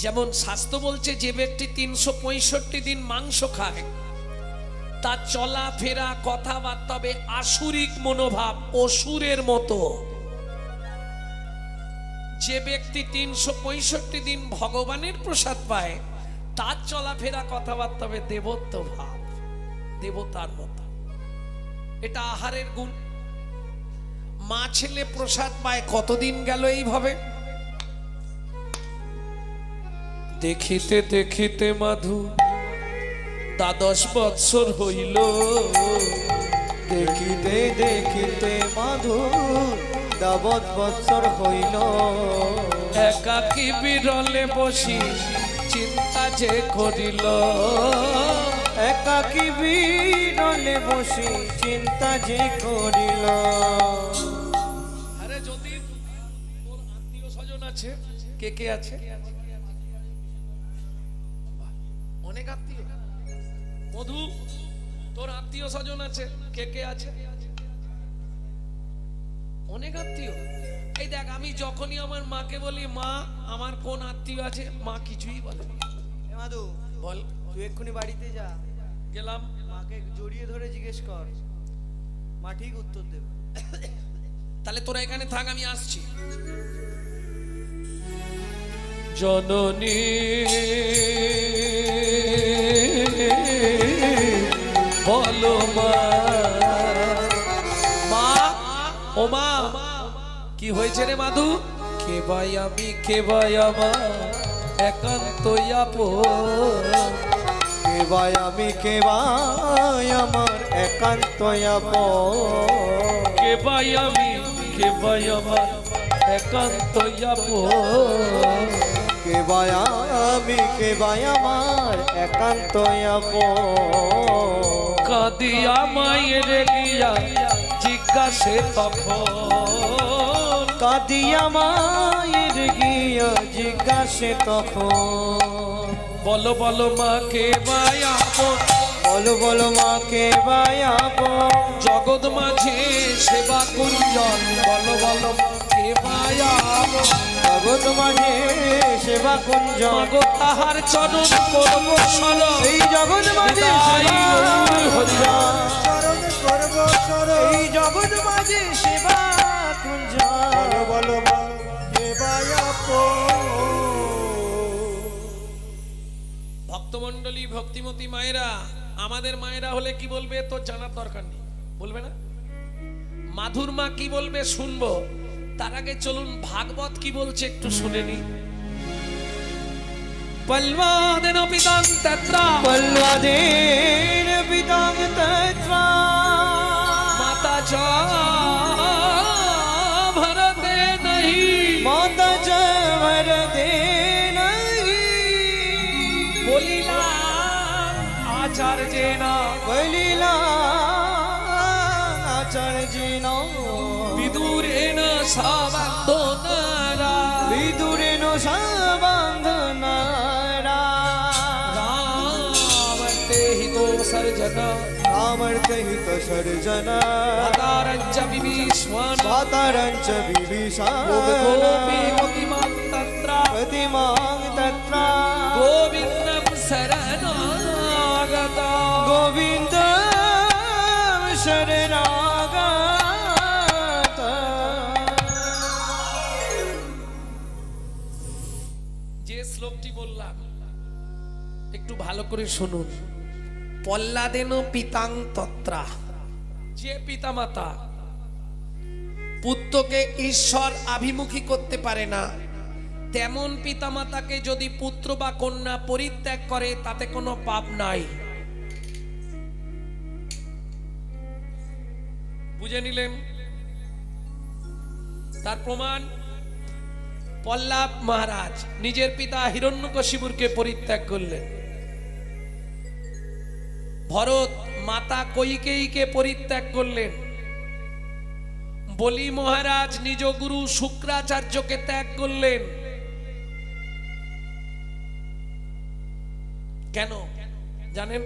যেমন শাস্ত্র বলছে যে ব্যক্তি 365 দিন মাংস খায় তার চলাফেরা কথাবার্তা হবে আসুরিক মনোভাব, অসুরের মতো। যে ব্যক্তি 365 দিন ভগবানের প্রসাদ পায় তার চলাফেরা কথাবার্তা হবে দেবত্ব ভাব, দেবতার মতো। এটা আহারের গুণ। মা ছেলে প্রসাদ পায়, কতদিন গেল এইভাবে। দেখিতে দেখিতে মাধু 10 বৎসর হইল, দেখিতে দেখিতে মাধু 10 বৎসর হইল। একাকী বিরলে বসি চিন্তা যে করিল, একাকী বিরলে বসি চিন্তা যে করিল। আরে যদি তোর আত্মীয় স্বজন আছে, কে কে আছে? অনেক আত্মীয়। মধু, তোর আত্মীয় স্বজন আছে, কে কে আছে? অনেক আত্মীয়। এই দেখ, আমি যখনই আমার মাকে বলি মা আমার কোন আত্মীয় আছে, মা কিছুই বলে না। মাধু বল। তুই এক্ষুনি বাড়িতে যা, গেলাম, মাকে জড়িয়ে ধরে জিজ্ঞেস কর, মা ঠিক উত্তর দেবে। তাহলে তোরা এখানে থাক, আমি আসছি। জননী বলো মা, মা ও মা, কি হয়েছে রে মাধু? কে ভাই আমি, কে ভাই আমার একান্ত আপন, কে ভাই আমি, কে ভাই আমার একান্ত আপন। কে ভাই আমি, কে ভাই আমার একান্ত আপন, কে ভাই আমি, কে ভাই আমার একান্ত আপন। কাঁদিয়া মায়ের গিয়া জিজ্ঞাসে তখন, কাঁদিয়া মায়ের গিয়া জিজ্ঞাসে তখন। বলো বলো মা কে ভাই আপন, বলো বলো মা কে ভাই আপন। জগৎ মাঝে সেবা কুঞ্জন, বলো বলো মা কে ভাই আপন, জগৎ মাঝে সেবা কুঞ্জ। মাগো তাহার চরণ করব শরণ, এই জগৎ মাঝে চরণ করব চরণ। এই জগৎ মাঝে সেবা কুঞ্জ। বলো বলো মা কে ভাই আপন। ভক্তমণ্ডলী, ভক্তিমতী মায়েরা, আমাদের মায়েরা হলে কি বলবে তোর জানার দরকার নেই, বলবে না? মাধুর মা কি বলবে শুনবো, তার আগে চলুন ভাগবত কি বলছে একটু শুনে নি। পল্লবাদেন পিতাং তত্রা, পল্লবাদেন পিতাং তত্রা, মাতা চ ভরতে নহি, মাতা চ ভরতে নহি। বলিলা আচার্যেন, বলিলা আচার্যেন, বিদুরেণ সাবন্ধনারা, বিদুরেণ সাবন্ধনারা। রামর্তে হিতো সর্জনা, রামর্তে হিত সর্জনা, ভাতারঞ্চ বিভীষণ, ভাতারঞ্চ বিভীষণ। গোপী মতিমাং তত্র, প্রতিমাং তত্র, গোবিন্দম শরণাগত, গোবিন্দ শরণাগত। যে শ্লোকটি বললাম একটু ভালো করে শুনুন। পল্লাদেন পিতাং তত্রা, যে পিতামাতা পুত্রকে ঈশ্বর আভিমুখী করতে পারে না, তেমন পিতামাতাকে যদি পুত্র বা কন্যা পরিত্যাগ করে তাতে কোনো পাপ নাই। বুঝে নিলেন? তার প্রমাণ পল্লাব মহারাজ নিজের পিতা হিরণ্যকশিপুরকে পরিত্যাগ করলেন। ভরত মাতা কৈকেয়ীকে পরিত্যাগ করলেন। বলি মহারাজ নিজ গুরু শুক্রাচার্যকে ত্যাগ করলেন। কেন জানেন?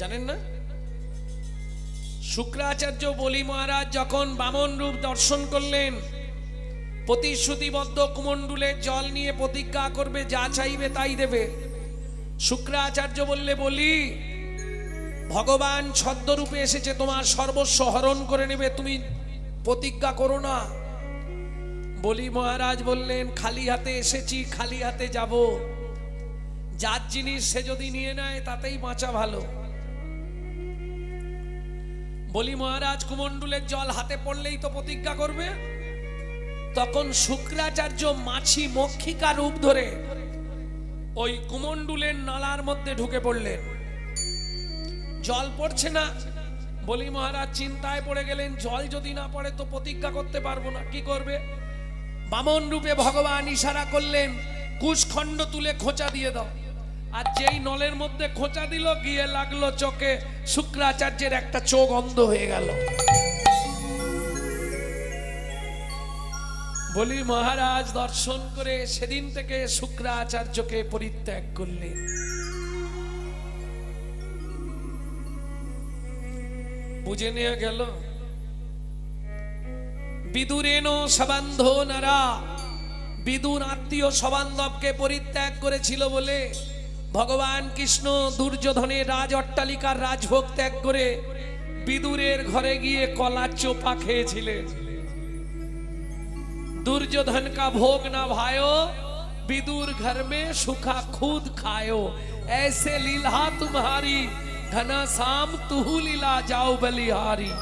জানেন না? শুক্রাচার্য বলি মহারাজ যখন বামন রূপ দর্শন করলেন, প্রতিশ্রুতিবদ্ধ কুমণ্ডুলে জল নিয়ে প্রতিজ্ঞা করবে, যা চাইবে তাই দেবে। শুক্রাচার্য বললে, বলি ভগবান ছদ্মরূপে এসেছে, তোমার সর্বস্ব হরণ করে নেবে, তুমি প্রতিজ্ঞা করো না। বলি মহারাজ বললেন, খালি হাতে এসেছি, খালি হাতে যাব, যার জিনিস সে যদি নিয়ে নেয় তাতেই বাঁচা ভালো। বলি মহারাজ, কুমণ্ডুলের জল হাতে পড়লেই তো প্রতিজ্ঞা করবে। তখন শুক্রাচার্য মাছি মক্ষিকা রূপ ধরে ওই কুমণ্ডুলের নালার মধ্যে ঢুকে পড়লেন। জল পড়ছে না। বলি মহারাজ চিন্তায় পড়ে গেলেন, জল যদি না পড়ে তো প্রতিজ্ঞা করতে পারবো না, কি করবে? বামন রূপে ভগবান ইশারা করলেন, কুশখণ্ড তুলে খোঁচা দিয়ে দাও। আর যেই নলের মধ্যে খোঁচা দিল, গিয়ে লাগলো চোখে। শুক্রাচার্যের একটা চোখ অন্ধ হয়ে গেল। বলি মহারাজ দর্শন করে সেদিন থেকে শুক্রাচার্যকে পরিত্যাগ করলেন। বুঝে নেওয়া গেল। বিদুরেন সবান্ধ নারা, বিদুর আত্মীয় সবান্ধবকে পরিত্যাগ করেছিল বলে ভগবান কৃষ্ণ দুর্যোধনের রাজ অট্টালিকার রাজভোগ ত্যাগ করে বিদুরের ঘরে গিয়ে কলা চোপা খেয়েছিলেন। दुर्योधन का भोग ना भायो, विदुर घर में सुखा खुद खायो। ऐसे लीला तुम्हारी, घनश्याम तुहु लीला जाओ बलिहारी।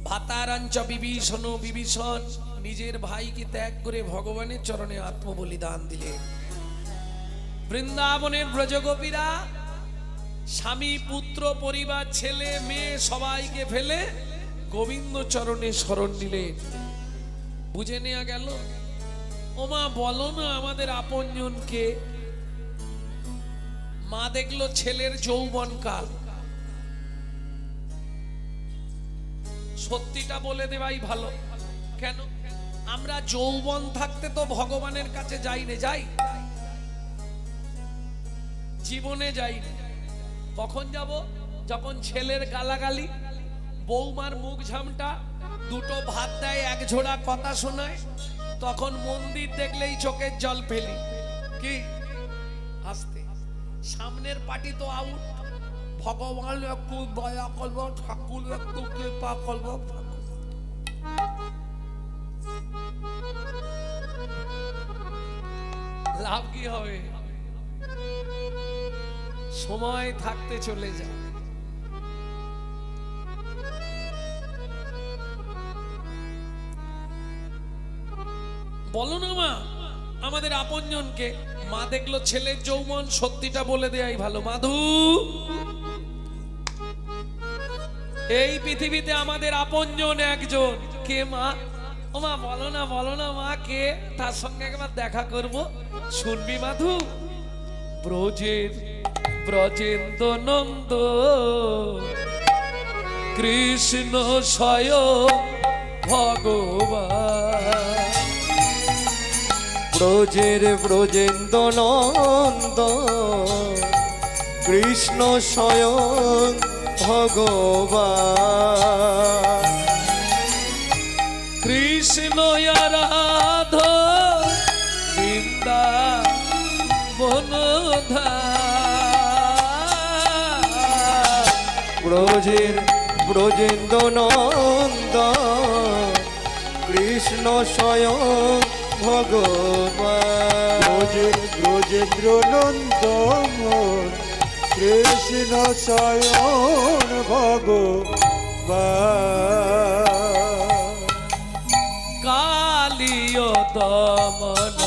भातारंच विभीषण, विभीषण निजेर भाई की त्याग करे भगवानेर चरणे आत्मबलिदान दिले। বৃন্দাবনের ব্রজগোপীরা স্বামী পুত্র পরিবার ছেলে মেয়ে সবাইকে ফেলে গোবিন্দ চরণে শরণ নিলেন। বুঝে নেওয়া গেল। ওমা বলো না আমাদের আপনজনকে। মা দেখলো ছেলের যৌবনকাল, সত্যিটা বলে দেওয়াই ভালো। কেন? আমরা যৌবন থাকতে তো ভগবানের কাছে যাই না, যাই জীবনে যাই না। কখন যাব? যখন ছেলের গালাগালি, বৌমার মুখ ঝামটা, দুটো ভাত দেয়, এক ঝোড়া কথা শোনায়, তখন মন্দির দেখলেই চোখের জল ফেলি। কি আসতে সামনের পার্টি তো আউট। ভগবান একটু দয়া করব, ঠাকুর একটু কৃপা করব। লাভ কি হবে? সময় থাকতে চলে যায়। বলো না মা আমাদের আপনজনকে। মা দেখলো ছেলের যৌবন, সত্যিটা বলে দেয়াই ভালো। মাধু, এই পৃথিবীতে আমাদের আপনজন একজন। কে মা? ও মা বলো না, বলো না মা কে? তার সঙ্গে একবার দেখা করব। শুনবি মাধু? ব্রজের ব্রজেন্দ্র নন্দ কৃষ্ণ স্বয়ং ভগবান। ব্রজের ব্রজেন্দ্র নন্দ কৃষ্ণ স্বয়ং ভগবান। কৃষ্ণ আরাধ বৃন্দাবন ব্রজের ব্রজেন্দ্র নন্দ কৃষ্ণ স্বয়ং ভগবান। ব্রজের ব্রজেন্দ্র নন্দ কৃষ্ণ স্বয়ং ভগবান। কালিয় দমন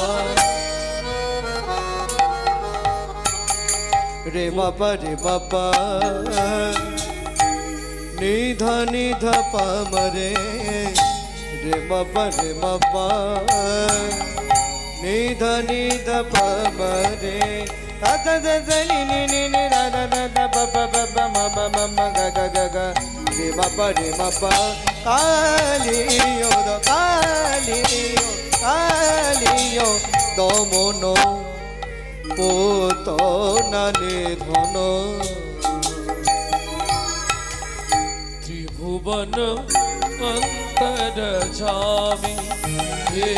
রে বাবা রে বাবা নিধ নিধ পামরে রে বাবা রে বাবা নিধ নিধ পামরে আদা দা নি নি নি নি রা রা রা রা বাবা বাবা মামা মামা গা গা গা গা রে বাবা কালিয় দ কালিয় দমন পোতনা নিধন ত্রিভুবন অন্তর্যামী হে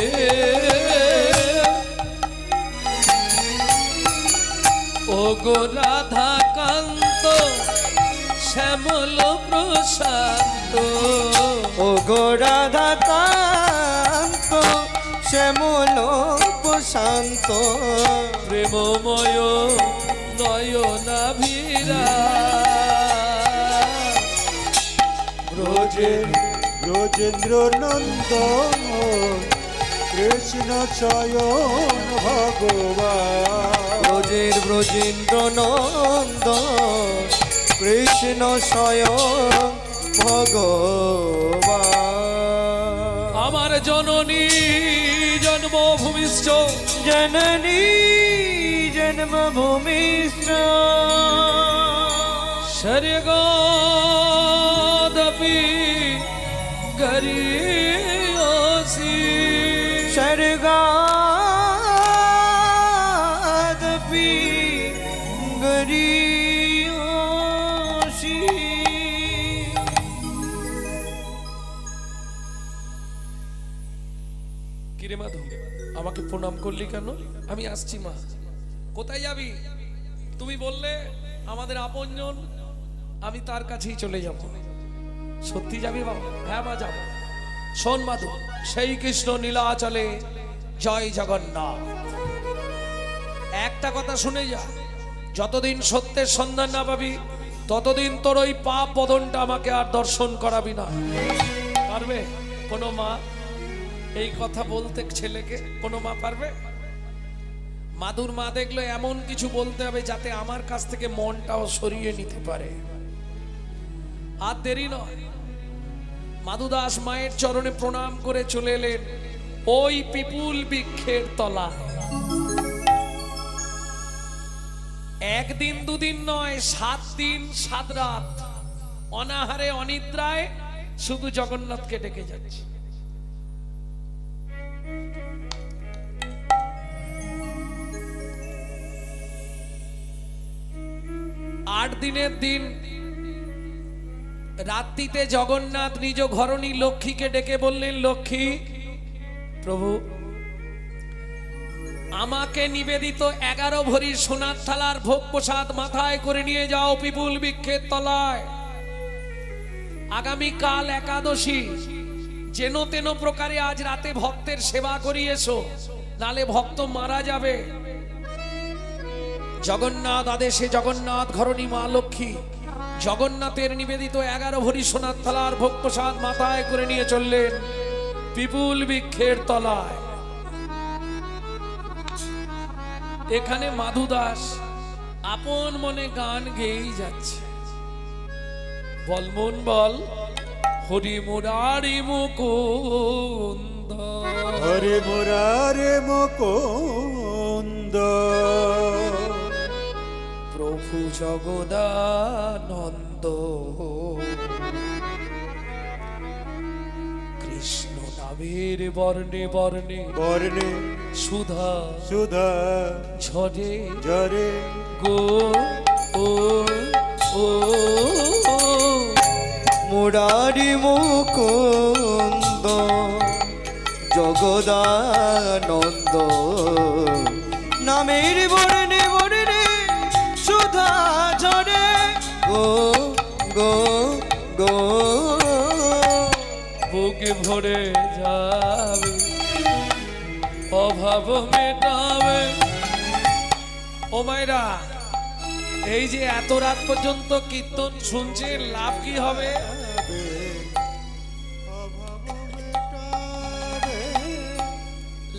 ও গো রাধা কান্ত শ্যামল প্রশান্ত ও গো রাধা কান্ত শ্যামল প্রশান্ত প্রেমময় নয়নাভিরা ব্রজেন্দ্র নন্দ কৃষ্ণ চয়ন ভগবান ব্রজেন্দ্র নন্দ কৃষ্ণ স্বয়ং ভগবান আমার জননী জন্মভূমিষ্ঠ জননী জন্মভূমিষ্ঠ স্বর্গদপি গরীয়সি স্বর্গাদপি গরীয়সি কিরে মাধু আমাকে প্রণাম করলি কেন? আমি আসছি মা। কোথায় যাবি? তুমি বললে আমাদের আপনজন, আমি তার কাছেই চলে যাব। সত্যি যাবি বাবা? হ্যাঁ মা যাব। শোন মাধু, সেই কৃষ্ণ নীলাচলে জয় জগন্নাথ। একটা কথা শুনে যা, যতদিন সত্যের সন্ধান না পাবি ততদিন তোর ওই পাপ বদনটা আমাকে আর দর্শন করাবি না। পারবে কোনো মা এই কথা বলতে ছেলেকে? কোনো মা পারবে? মাদুর মা দেখলে এমন কিছু বলতে হবে যাতে আমার কাছ থেকে মনটাও সরিয়ে নিতে পারে। আর দেরি নয়, মাধুদাস মায়ের চরণে প্রণাম করে চলে এলেন ওই পিপুল বৃক্ষের তলা। একদিন দুদিন নয়, 7 দিন 7 রাত অনাহারে অনিদ্রায় শুধু জগন্নাথকে ডেকে যাচ্ছে। আট দিনের দিন রাত্রিতে জগন্নাথ নিজ ঘরণী লক্ষ্মীকে ডেকে বললেন, লক্ষ্মী প্রভু আমাকে নিবেদিত 11 ভরি সোনার থালার ভোগ প্রসাদ মাথায় করে নিয়ে যাও পিপুল বৃক্ষের তলায়। আগামীকাল একাদশী, যেন তেন প্রকারে আজ রাতে ভক্তের সেবা করিয়েছো, নালে ভক্ত মারা যাবে। জগন্নাথ আদেশে জগন্নাথ ঘরণী মা লক্ষ্মী জগন্নাথের নিবেদিত 11 ভরি সোনার থালার ভোগ প্রসাদ মাথায় করে নিয়ে চললেন পিপুল বৃক্ষের তলায়। এখানে মাধু দাস আপন মনে গান গেয়েই যাচ্ছে। বল মন বল, হরি মুরারি মুকুন্দ, হরে মুরারে মুকুন্দ, প্রভু জগদানন্দ, কৃষ্ণ নামের বর্ণে বর্ণে বর্ণে সুধা সুধা ঝরে জরে গো ও ও মুরারি মুকুন্দ জগদানন্দ, নামের বর্ণে বর্ণে সুধা ঝরে গো গো গো, বুকে ভরে যাবে অভাব মেটাবে। ও মায়েরা, এই যে এত রাত পর্যন্ত কীর্তন শুনছে, লাভ কি হবে?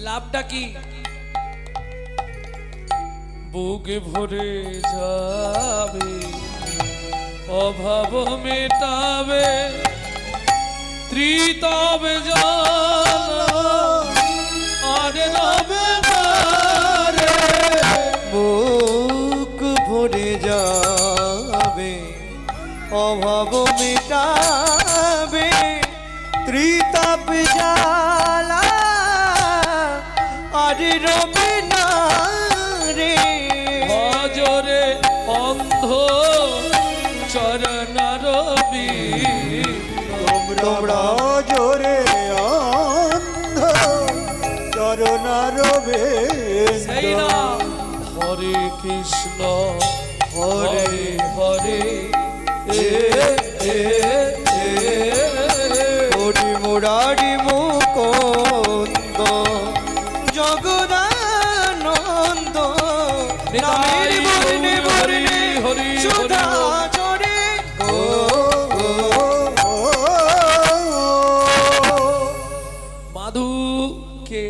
লাভটা কি? বুকে ভরে যাবে অভাব মেটাবে, ত্রিতবে জল আর রবে না রে। বুক ভরে যাবে অভাব মিটাবে, ত্রিতাপ জ্বালা আর রবে না রে। ভজরে অন্ধ চরণার বীর, তোমরা জোরে অন্ধ চরণার সেই না হরে কৃষ্ণ হরে হরে হরি মুরারি মুকুন্দ জগদানন্দ নামের বর্ণে বর্ণে সুধা ঝরে মাধুকে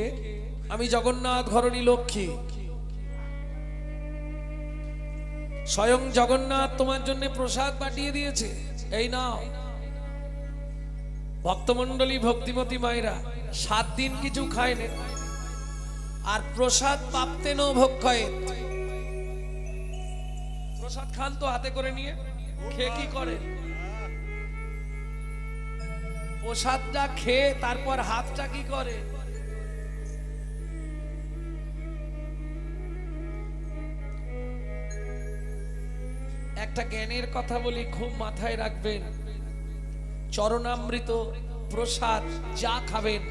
আমি জগন্নাথ ঘরণী লক্ষ্মী, স্বয়ং জগন্নাথ তোমার জন্য প্রসাদ পাঠিয়ে দিয়েছে, এই নাও। ভক্তমণ্ডলী ভক্তিমতী মায়েরা 7 দিন কিছু খায়নি, আর প্রসাদ পাপতে ন ভক্ষয়ে। প্রসাদ খান তো হাতে করে নিয়ে, খেয়ে কি করে? প্রসাদটা খেয়ে তারপর হাতটা কি করে? একটা জ্ঞানের কথা বলি, খুব মাথায় রাখবেন। চরণামৃত প্রসাদ যা খাবেন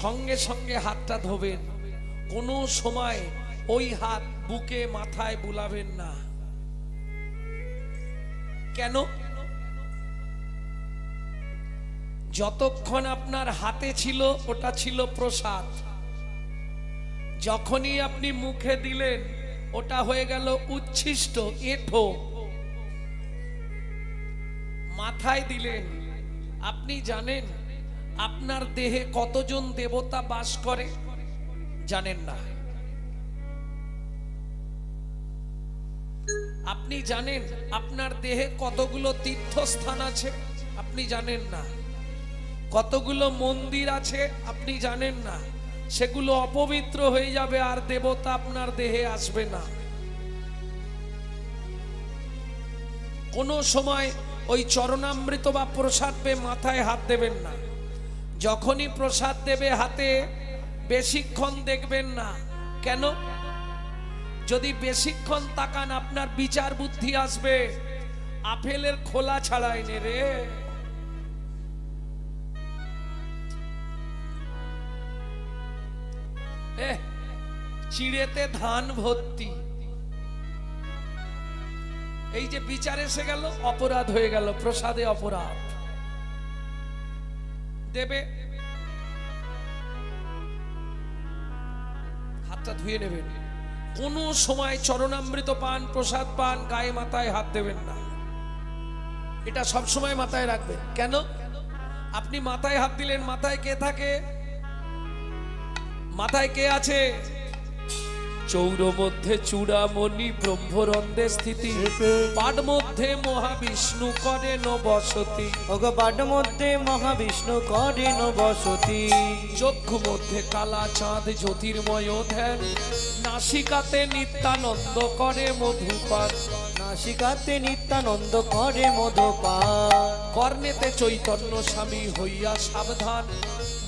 সঙ্গে সঙ্গে হাতটা ধোবেন, কোনো সময় ওই হাত বুকে মাথায় বুলাবেন না। কেন? যতক্ষণ আপনার হাতে ছিল ওটা ছিল প্রসাদ, যখনই আপনি মুখে দিলেন ওটা হয়ে গেল উচ্ছিষ্ট এঁঠো। মাথায় দিলেন। আপনি জানেন আপনার দেহে কতজন দেবতা বাস করে? জানেন না। আপনি জানেন আপনার দেহে কতগুলো তীর্থস্থান আছে? আপনি জানেন না। কতগুলো মন্দির আছে? আপনি জানেন না। সেগুলো অপবিত্র হয়ে যাবে আর দেবতা আপনার দেহে আসবে না। কোনো সময় ওই চরণামৃত বা প্রসাদ পেয়ে মাথায় হাত দেবেন না। যখনই প্রসাদ দেবে হাতে বেশিক্ষণ দেখবেন না। কেন? যদি বেশিক্ষণ তাকান আপনার বিচার বুদ্ধি আসবে, আপেলের খোলা ছাড়াই নে রে। চিড়েতে ধান ভর্তি, এই যে বিচার এসে গেল, অপরাধ হয়ে গেল, প্রসাদে অপরাধ। দেবে, হাতটা ধুয়ে নেবেন। কোন সময় চরণামৃত পান, প্রসাদ পান, গায়ে মাথায় হাত দেবেন না। এটা সব সময় মাথায় রাখবেন। কেন? আপনি মাথায় হাত দিলেন, মাথায় কে থাকে? মাথায় কে আছে? চৌর মধ্যে চূড়ামণি ব্রহ্মরন্ধে স্থিতি, পাড মধ্যে মহাবিষ্ণু করেন বসতি। ওগো পাড মধ্যে মহাবিষ্ণু করেন বসতি। চক্ষু মধ্যে কালা চাঁদ জ্যোতির্ময় ধ্যান, নাসিকাতে নিত্যানন্দ করে মধুপান। নাসিকাতে নিত্যানন্দ করে মধুপান। কর্ণেতে চৈতন্য স্বামী হইয়া সাবধান,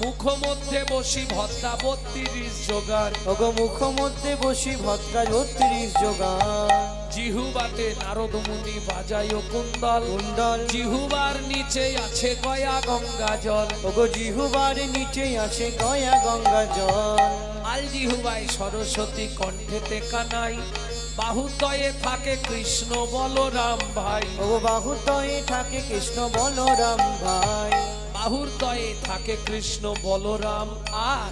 মুখ মধ্যে বসি ভদ্রা 32 যোগার। ওগো মুখ মধ্যে বসি ভদ্রা 32 যোগার। জিহুবাতে নারদ মুনি বাজায় কুন্দল, কুণ্ডল। জিহুবার নিচে আছে গয়া গঙ্গা জল। ওগো জিহুবার নিচে আছে গয়া গঙ্গা জল। আল জিহুবাই সরস্বতী, কণ্ঠেতে কানাই, বাহুদয়ে থাকে কৃষ্ণ বলরাম ভাই। ওগো বাহুদয়ে থাকে কৃষ্ণ বলরাম ভাই। বাহুর দয়ে থাকে কৃষ্ণ বলরাম, আর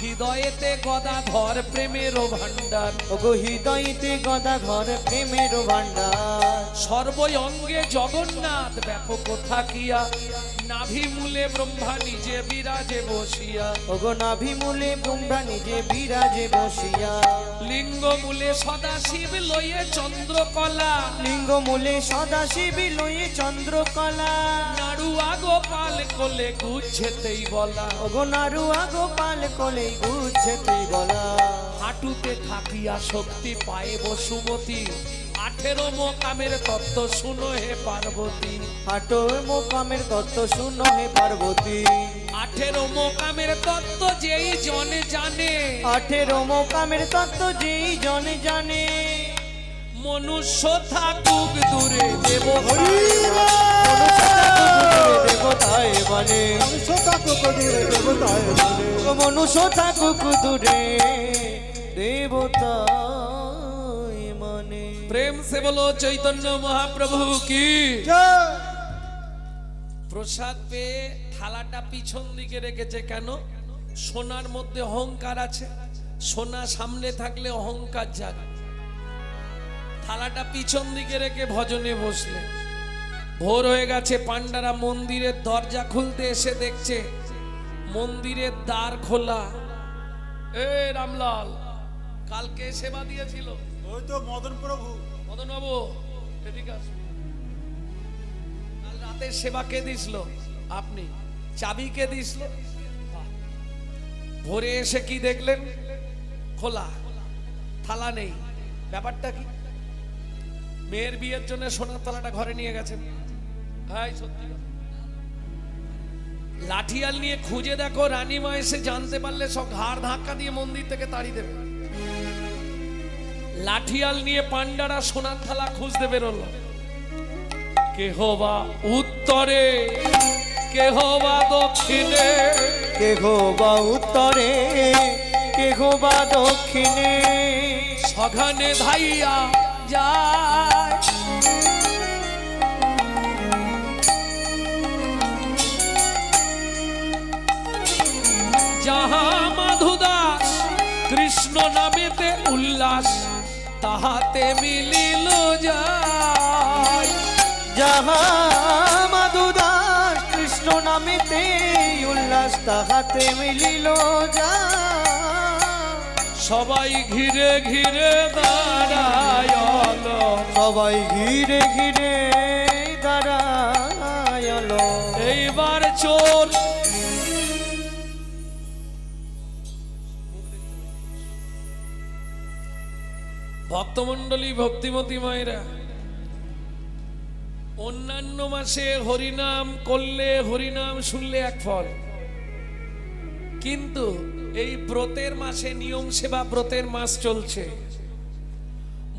হৃদয়েতে গদাধর প্রেমের ভান্ডার। ওগো হৃদয়তে গদাধর প্রেমের ভান্ডার। সর্ব অঙ্গে জগন্নাথ ব্যাপক থাকিয়া, নাভি মূলে ব্রহ্মা নিজে বিরাজে বসিয়া। ওগো নাভি মূলে ব্রহ্মা নিজে বিরাজে বসিয়া। লিঙ্গ মূলে সদাশিব লয়ে চন্দ্রকলা, লিঙ্গ মূলে সদাশিব লয়ে চন্দ্রকলা। নাড়ুয়া গোপাল কোলে গুচ্ছেতেই বলা। ওগো নাড়ুয়া গোপাল কোলে গুচ্ছেতেই বলা। হাঁটুতে থাকিয়া শক্তি পায়ে বসুমতী, 18 মোকামের তত্ত্ব শুনো হে পার্বতী। হাটো মোকামের তত্ত্ব শুনো হে পার্বতী। 18 মোকামের তত্ত্ব যেই জনে জানে, 18 মোকামের তত্ত্ব যেই জনে জানে। মনুষ্য থাকুক দূরে দেবতায় দেবতায় মনুষ্য থাকুক দূরে দেবতা মানে। প্রেম সে বলো চৈতন্য মহাপ্রভু কি। জয়। প্রসাদ পেয়ে থালাটা পিছন দিকে রেখেছে কেন? সোনার মধ্যে অহংকার আছে, সোনা সামনে থাকলে অহংকার জাগে। থালাটা পিছন দিকে রেখে ভজনে বসলে। ভোর হয়ে গেছে, পান্ডারা মন্দিরের দরজা খুলতে এসে দেখছে মন্দিরের দ্বার খোলা। এ রামলাল, কালকে সেবা দিয়েছিল ওই তো মদন প্রভু। মদন বাবু, এদিকে আসুন। কাল রাতের সেবা কে দিছিল? আপনি। চাবি কে দিছিল? বাহ। ভোরে এসে কি দেখলেন? খোলা, থালা নেই। ব্যাপারটা কি? মেয়ের বিয়ের জন্য সোনার থালাটা ঘরে নিয়ে গেছেন। হাই সত্যি লাঠিয়াল নিয়ে খুঁজে দেখো, রানীমা এসে জানতে পারলে সব ঘাড় ধাক্কা দিয়ে মন্দির থেকে তাড়িয়ে দেবে। লাঠিয়াল নিয়ে পান্ডারা সোনার থালা খুঁজতে বেরোলো। কেহ বা উত্তরে, কেহ বা দক্ষিণে, কেহ বা উত্তরে কেহ বা দক্ষিণে, সঘনে ধাইয়া যায়। যাহা মাধুদাস কৃষ্ণ নামেতে উল্লাস, তাহাতে মিলিল যায়। যাহা মাধুদাস কৃষ্ণ নামেতে উল্লাস, তাহাতে মিলিল যায়। সবাই ঘিরে ঘিরে দাঁড়ায়ল, সবাই ঘিরে ঘিরে দাঁড়ায়ল। এইবার চোর ভক্তমণ্ডলী, ভক্তিমতী মায়েরা, অন্যান্য মাসে হরিনাম করলে, হরিনাম শুনলে এক ফল, কিন্তু এই ব্রতের মাসে নিয়ম সেবা ব্রতের মাস চলছে।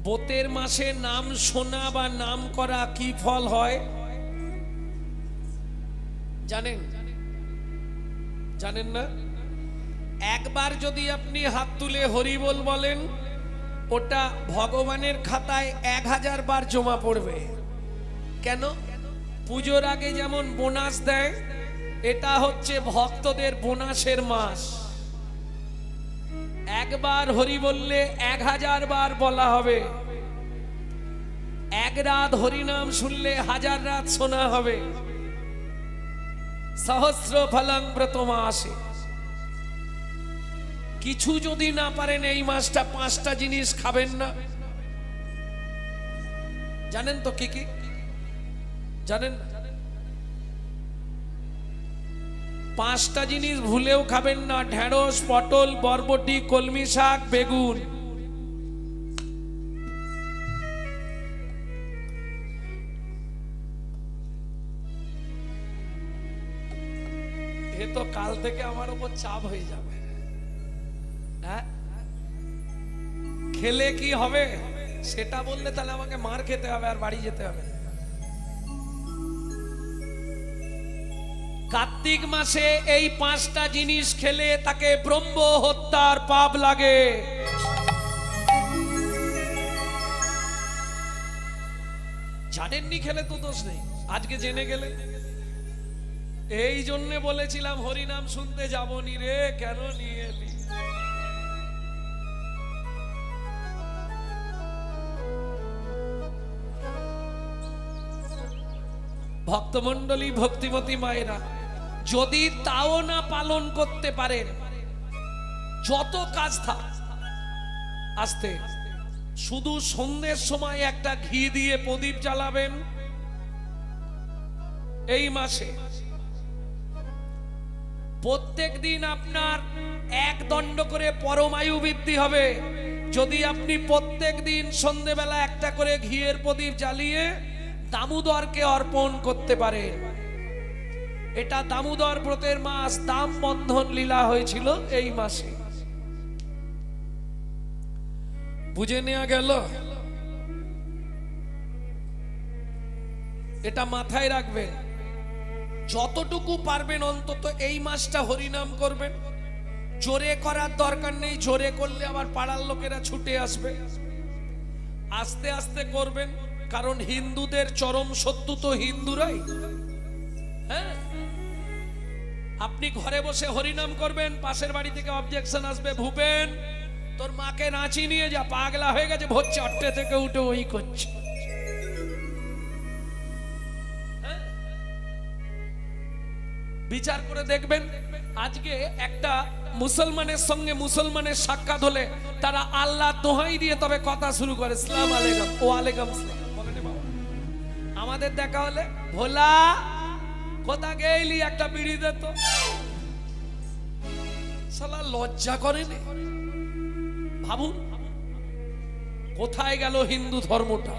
ব্রতের মাসে নাম শোনা বা নাম করা কি ফল হয় জানেন? জানেন না? একবার যদি আপনি হাত তুলে হরিবোল বলেন, ওটা ভগবানের খাতায় 1000 বার জমা পড়বে। কেন? পুজোর আগে যেমন বোনাস দেয়, এটা হচ্ছে ভক্তদের বোনাসের মাস। একবার হরি বললে 1000 বার বলা হবে। এক রাত হরিনাম শুনলে 1000 রাত শোনা হবে। সহস্র ফলং ব্রত মাসে। কিছু যদি না পারেন এই মাসটা 5টা জিনিস খাবেন না। জানেন তো কি কি? জানেন? 5টা জিনিস ভুলেও খাবেন না। ঢেঁড়স, পটল, বরবটি, কলমি শাক, বেগুন। এ তো কাল থেকে আমার উপর চাপ হয়ে যাবে। হ্যাঁ, খেলে কি হবে সেটা বললে তাহলে আমাকে মার খেতে হবে আর বাড়ি যেতে হবে। কার্তিক মাসে এই 5টা জিনিস খেলে তাকে ব্রহ্ম হত্যার পাপ লাগে। জানেননি খেলে তো দোষ নেই, আজকে জেনে গেলে। এই জন্য বলেছিলাম হরিনাম শুনতে যাবনি রে, কেন নিয়ে এলি? ভক্তমণ্ডলী, ভক্তিমতী মায়েরা, যদি তাও না পালন করতে পারেন, যত কাজ থাক আস্তে, শুধু সন্ধ্যের সময় একটা ঘি দিয়ে প্রদীপ জ্বালাবেন। এই মাসে প্রত্যেক দিন আপনার 1 দণ্ড করে পরমায়ু বৃদ্ধি হবে। যদি আপনি প্রত্যেক দিন সন্ধ্যেবেলা একটা করে ঘিয়ের প্রদীপ জ্বালিয়ে দামোদরকে অর্পণ করতে পারেন। এটা দামোদর ব্রতের মাস, দাম বন্ধন লীলা হয়েছিল এই মাসে। বুঝে নেওয়া গেল? এটা মাথায় রাখবেন। যতটুকু পারবেন অন্তত এই মাসটা হরিনাম করবেন। জোরে করার দরকার নেই, জোরে করলে আবার পাড়ার লোকেরা ছুটে আসবে। আস্তে আস্তে করবেন, কারণ হিন্দুদের চরম শত্রু তো হিন্দুরাই। হ্যাঁ, আপনি ঘরে বসে হরিনাম করবেন, পাশের বাড়ি থেকে অবজেকশন আসবে, ভূপেন তোর মাকে রাঁচি নিয়ে যা, পাগলা হয়ে গেছে, ভোর 4টে থেকে উঠে ওই করছে। হ্যাঁ? বিচার করে দেখবেন, আজকে একটা মুসলমানের সঙ্গে মুসলমানের সাক্ষাৎ হলে তারা আল্লাহ দোহাই দিয়ে তবে কথা শুরু করে, সালাম আলাইকুম, ও আলাইকুম সালাম বলে রে বাবা। আমাদের দেখা হলে ভোলা কোথা গেলি, একটা বিড়ি দে তো। শালা লজ্জা করেনি? ভাবুন কোথায় গেল হিন্দু ধর্মটা।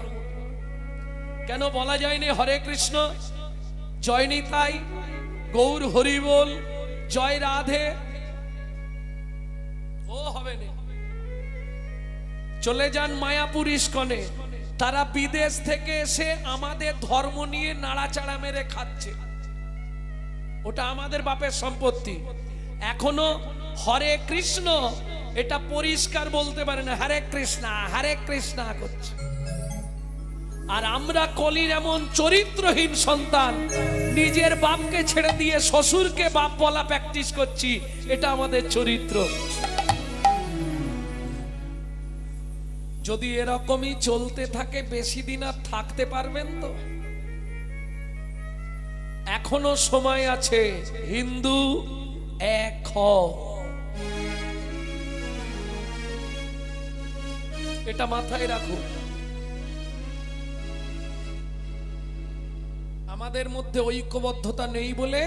কেন বলা যায়নি হরে কৃষ্ণ, জয় নিতাই, গৌর হরি বল, জয় রাধে? ও হবে না। চলে যান মায়াপুর ইস্কনে, তারা বিদেশ থেকে এসে আমাদের ধর্ম নিয়ে নাড়াচাড়া মেরে খাচ্ছে। ওটা আমাদের বাপের সম্পত্তি। এখনো হরে কৃষ্ণ এটা পরিষ্কার বলতে পারে না, হরে কৃষ্ণা করছে। আর আমরা কলির এমন চরিত্রহীন সন্তান, নিজের বাপকে ছেড়ে দিয়ে শ্বশুরকে বাপ বলা প্র্যাকটিস করছি। এটা আমাদের চরিত্র। যদি এরকমই চলতে থাকে বেশি দিন আর থাকতে পারবেন তো? এখনো সময় আছে। হিন্দু এক হও, এটা মাথায় রাখুন। আমাদের মধ্যে ঐক্যবদ্ধতা নেই বলে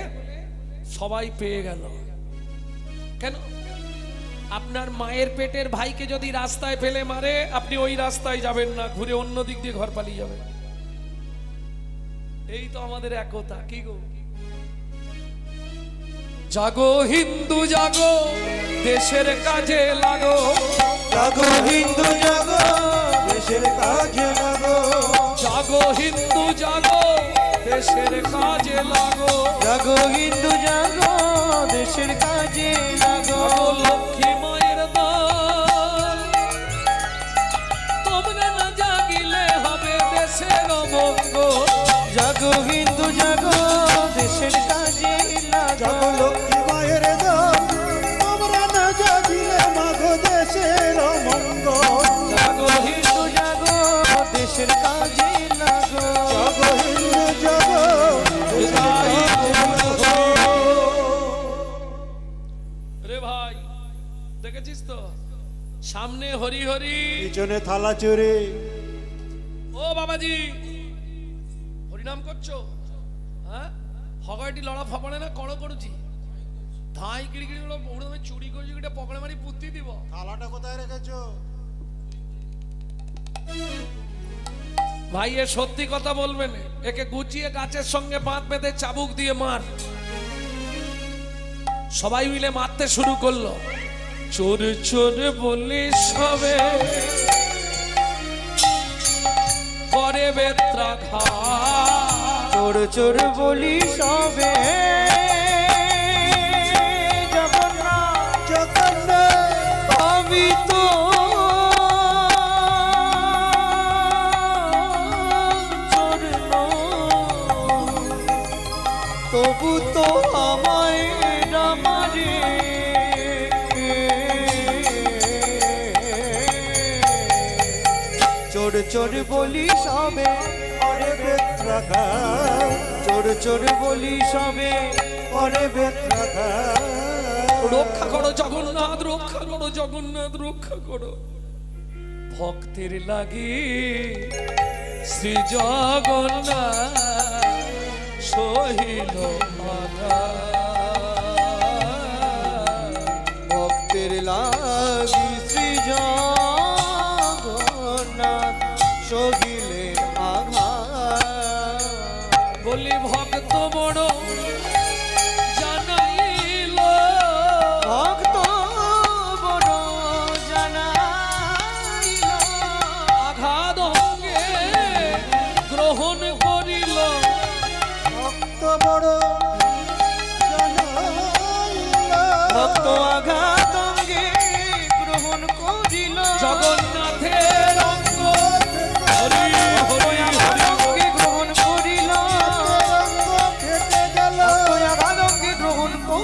সবাই পেয়ে গেল। কেন? আপনার মায়ের পেটের ভাইকে যদি রাস্তায় ফেলে মারে, আপনি ওই রাস্তায় যাবেন না, ঘুরে অন্য দিক দিয়ে ঘর পালিয়ে যাবেন। এই তো আমাদের একতা। কি গো, জাগো হিন্দু জাগো, দেশের কাজে লাগো। জাগো হিন্দু জাগো, দেশের কাজে লাগো। জাগো হিন্দু জাগো, দেশের কাজে লাগো। জাগো হিন্দু জাগো, দেশের কাজে লাগো। লক্ষ্মী মায়ের দান, তোমরা না জাগিলে হবে দেশের অমঙ্গল। জাগো হিন্দু জাগো, দেশের কাজে লাগো। জাগো লক্ষ্মী মায়ের দান, তোমরা না জাগিলে মাগো দেশের অমঙ্গল। জাগো হিন্দু জাগো, দেশের কাজে লাগো। জাগো হিন্দু জাগো, রে ভাই, দেখেছিস তো সামনে হরি হরি, পিছনে থালা চুরি। ও বাবাজি হরিনাম করছো? হ্যাঁ, হগাইটি লড়া ফাপড়ে না কড় করছি, ধাই কিড়ি কিড়ি ওড়ে চুরি করছি, কিটা পকড়ে মারি পুত্তি দিব। থালাটা কোথায় রেখেছো? ভাই এ সত্যি কথা বলবেন, একে গুছিয়ে গাছের সঙ্গে বাঁধ বেঁধে চাবুক দিয়ে মার। সবাই মিলে মারতে শুরু করলো। চোর চোর বলি সবে করে বেত্রাঘাত। চোর চোর বলি সবে জগন্নাথ জগন্নাথ। আমি তো চোর নই, তবু তো আমায় মারে। চোর চোর বলি সবে অরে বেত্রাঘাত, চোর চোর বলি সবে অরে বেত্রাঘাত। রক্ষা করো জগন্নাথ, রক্ষা করো জগন্নাথ, রক্ষা করো। ভক্তের লাগি শ্রী জগন্নাথ সহিল ভক্তের লাগি শ্রী জগন্নাথ সহিলেন আঘাত। বলি ভক্ত বড় জানাইল, ভক্ত বড় জানাইল। আঘাত অঙ্গে গ্রহণ করিল। ভক্ত বড়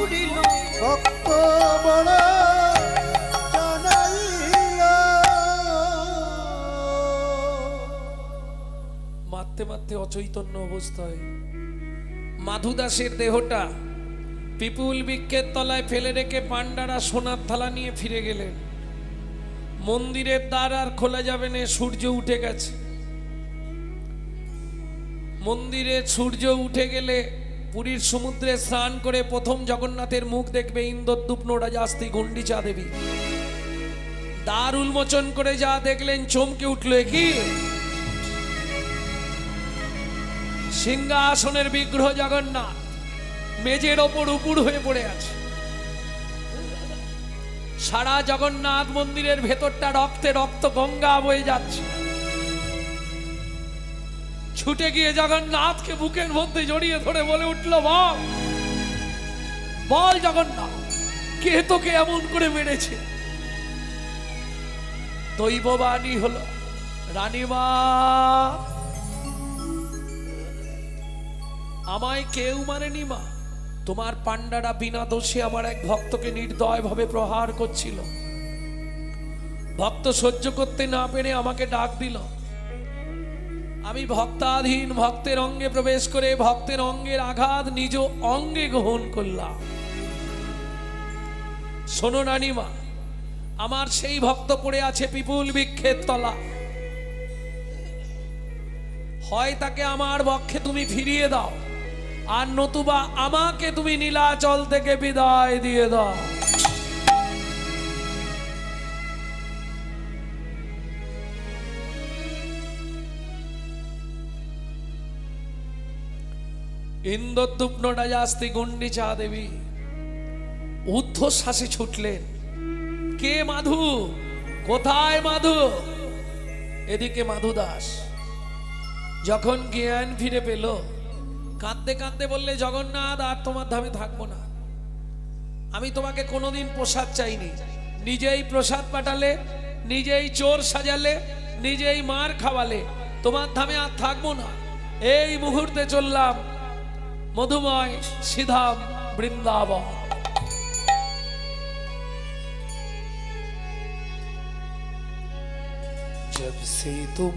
উড়িল ভক্ত বড় জানাইল। মারতে মারতে অচৈতন্য অবস্থায় মাধু দাসের দেহটা পিপুল বৃক্ষের তলায় ফেলে রেখে পাণ্ডারা সোনার থালা নিয়ে ফিরে গেলেন। মন্দিরের দ্বার আর খোলা যাবে না, সূর্য উঠে গেছে। মন্দিরে সূর্য উঠে গেলে পুরীর সমুদ্রে স্নান করে প্রথম জগন্নাথের মুখ দেখবে ইন্দ্রদ্যুম্ন রাজাস্তি গুন্ডিচা দেবী। দ্বার উন্মোচন করে যা দেখলেন চমকে উঠল, কি সিংহাসনের বিগ্রহ জগন্নাথ মেজের ওপর উপুড় হয়ে পড়ে আছে। সারা জগন্নাথ মন্দিরের ভেতরটা রক্তে রক্ত গঙ্গা বয়ে যাচ্ছে। ছুটে গিয়ে জগন্নাথকে বুকের মধ্যে জড়িয়ে ধরে বলে উঠল, বল বল জগন্নাথ, কে তোকে এমন করে মেরেছে? দৈববাণী হলো, রানীমা আমায় কেউ মারেনি মা, তোমার পাণ্ডারা বিনা দোষে আমার এক ভক্তকে নির্দয়ভাবে প্রহার করছিল। ভক্ত সহ্য করতে না পেরে আমাকে ডাক দিল। আমি ভক্তাধীন ভক্তের অঙ্গে প্রবেশ করে ভক্তের অঙ্গের আঘাত নিজ অঙ্গে গ্রহণ করলাম। শোনো রানীমা, আমার সেই ভক্ত পড়ে আছে পিপুল বৃক্ষের তলা, হয় তাকে আমার বক্ষে তুমি ফিরিয়ে দাও, আর নতুবা আমাকে তুমি নীলাচল থেকে বিদায় দিয়ে দাও। ইন্দ্রদ্যুম্ন রাজাস্তি গুন্ডিচা দেবী ঊর্ধ্বশ্বাসে ছুটলেন, কে মাধু, কোথায় মাধু? এদিকে মাধু দাস যখন জ্ঞান ফিরে পেল, কাঁদতে কাঁদতে বললে, জগন্নাথ আর তোমার ধামে থাকবো না। আমি তোমাকে কোনোদিন প্রসাদ চাইনি, নিজেই প্রসাদ পাঠালে, নিজেই চোর সাজালে, নিজেই মার খাওয়ালে, তোমার ধামে আর থাকবো না। এই মুহূর্তে চললাম মধুময় সিধাম বৃন্দাবন। जब से तुम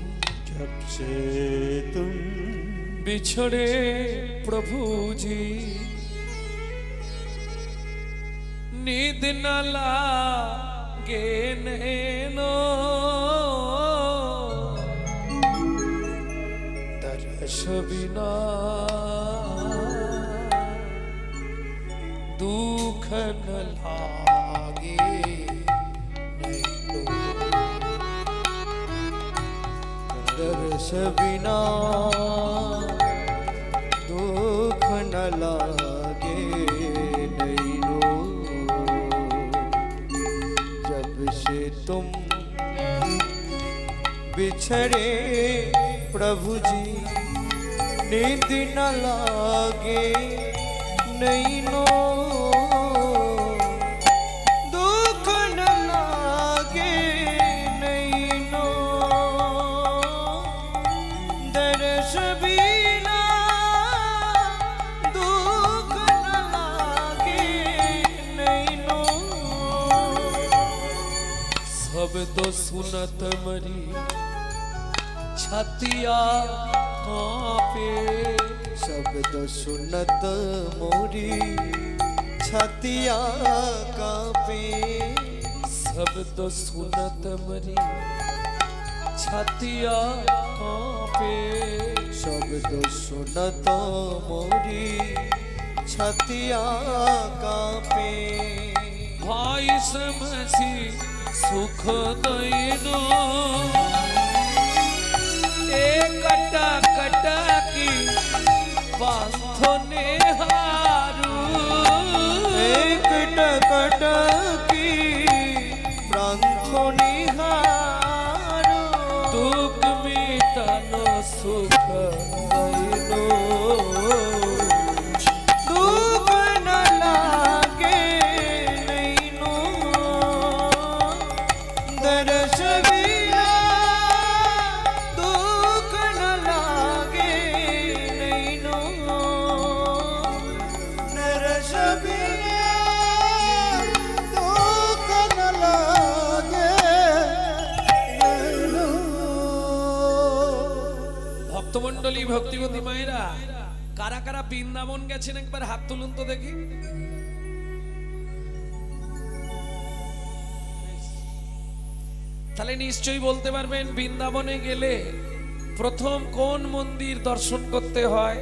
बिछड़े प्रभु जी, नींद न लागे नैनो, दर्श बिना दुख न लागे नैनो, दर्श बिना दुख न लागे नैनो। जब से तुम बिछड़े प्रभु जी, नींद न लागे नैनो, दुख न लागे नैनो, दर्श बिना दुख न लागे नैनो। शब्द सुनत मरी छतिया कांपे, शब्द सुनत मोरी छतिया कांपे, शब्द सुनत मरी छतिया कांपे, शब्द सुनत मोरी छतिया कांपे। भाई समसी सुख दैनो, कटा कटा की पांथने हारू, एक टकट की प्रांथनी हारू, दुख मिटनो सुख दैनो, दुख न लागे नैनो, दर्श बिना दुख न लागे नैनो। ভক্তিবতী মায়েরা, কারা কারা বৃন্দাবন গেছেন একবার হাত তুলুন তো দেখি। তাহলে নিশ্চয়ই বলতে পারবেন বৃন্দাবনে গেলে প্রথম কোন মন্দির দর্শন করতে হয়?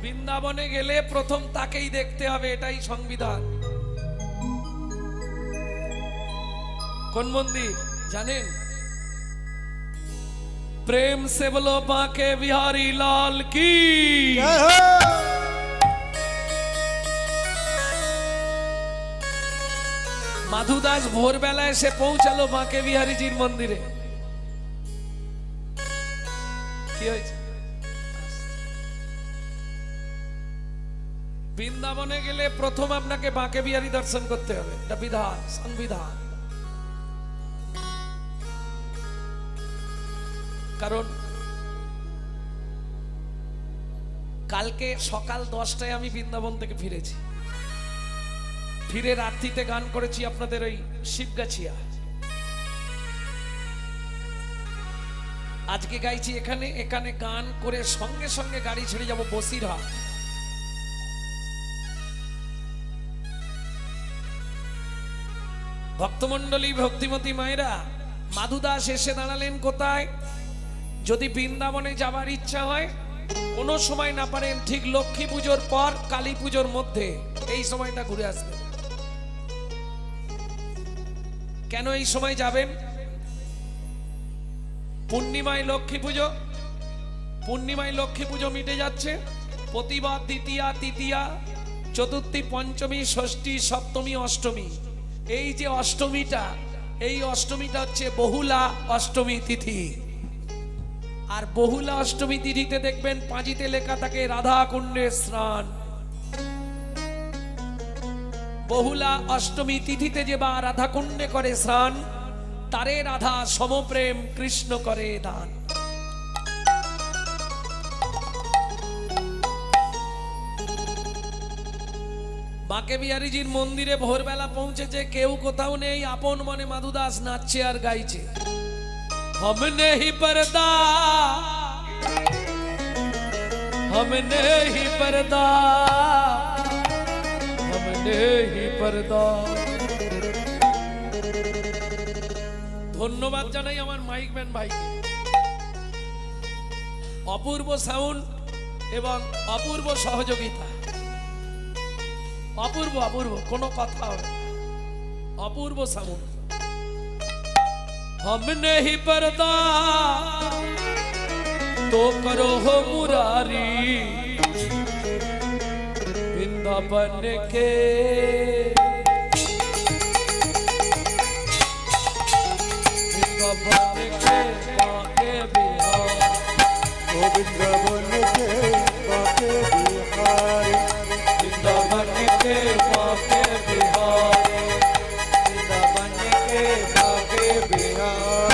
বৃন্দাবনে গেলে প্রথম তাকেই দেখতে হবে, এটাই সংবিধান। কোন মন্দির জানেন? প্রেম সে বলো বাঁকে বিহারী লাল কি। জয় হো। মাধুদাস ভোরবেলায় এসে পৌঁছালো বাঁকে বিহারীজির মন্দিরে। কি হয়েছে? বৃন্দাবনে গেলে প্রথম আপনাকে বাঁকে বিহারী দর্শন করতে হবে, এটা বিধান, সংবিধান। কারণ কালকে সকাল 10টায় আমি বৃন্দাবন থেকে ফিরেছি, ফিরে রাত্রিতে গান করেছি আপনাদের ওই শিবগাছিয়া। আজকে গাইছি এখানে, এখানে গান করে সঙ্গে সঙ্গে গাড়ি ছেড়ে যাব বসিরহাট। ভক্তমন্ডলী, ভক্তিমতী মায়েরা, মাধুদাস এসে দাঁড়ালেন কোথায়? যদি বৃন্দাবনে যাবার ইচ্ছা হয়, কোনো সময় না পারেন, ঠিক লক্ষ্মী পুজোর পর কালী পুজোর মধ্যে এই সময়টা ঘুরে আসবেন। কেন এই সময় যাবেন? পূর্ণিমায় লক্ষ্মী পুজো, পূর্ণিমায় লক্ষ্মী পুজো মিটে যাচ্ছে। প্রতিবার দ্বিতীয়া, তৃতীয়া, চতুর্থী, পঞ্চমী, ষষ্ঠী, সপ্তমী, অষ্টমী, এই যে অষ্টমীটা, এই অষ্টমীটা হচ্ছে বহুলা অষ্টমী তিথি। আর বহুলা অষ্টমী তিথিতে দেখবেন পাঁজিতে লেখা থাকে রাধা কুণ্ডে স্নান। বহুলা অষ্টমী তিথিতে যে বা রাধা কুণ্ডে করে স্নান, তারে রাধা সমপ্রেম কৃষ্ণ করে দান। বাঁকে বিহারীজির মন্দিরে ভোরবেলা পৌঁছেছে, কেউ কোথাও নেই, আপন মনে মাধুদাস নাচছে আর গাইছে। हमने ही पर्दा, हमने ही पर्दा, हमने ही पर्दा। ধন্যবাদ জানাই আমার মাইক ম্যান ভাইকে, অপূর্ব সাউন্ড এবং অপূর্ব সহযোগিতা। অপূর্ব অপূর্ব কোনো কথা হবে, অপূর্ব সাউন্ড। हमने ही पर्दा तो करो हो मुरारी, वृंदावन के वृंदावन के बाके बिहार, ओ वृंदावन के बाके बिहार, वृंदावन के बाके बिहार, वृंदावन के बाके बिहार।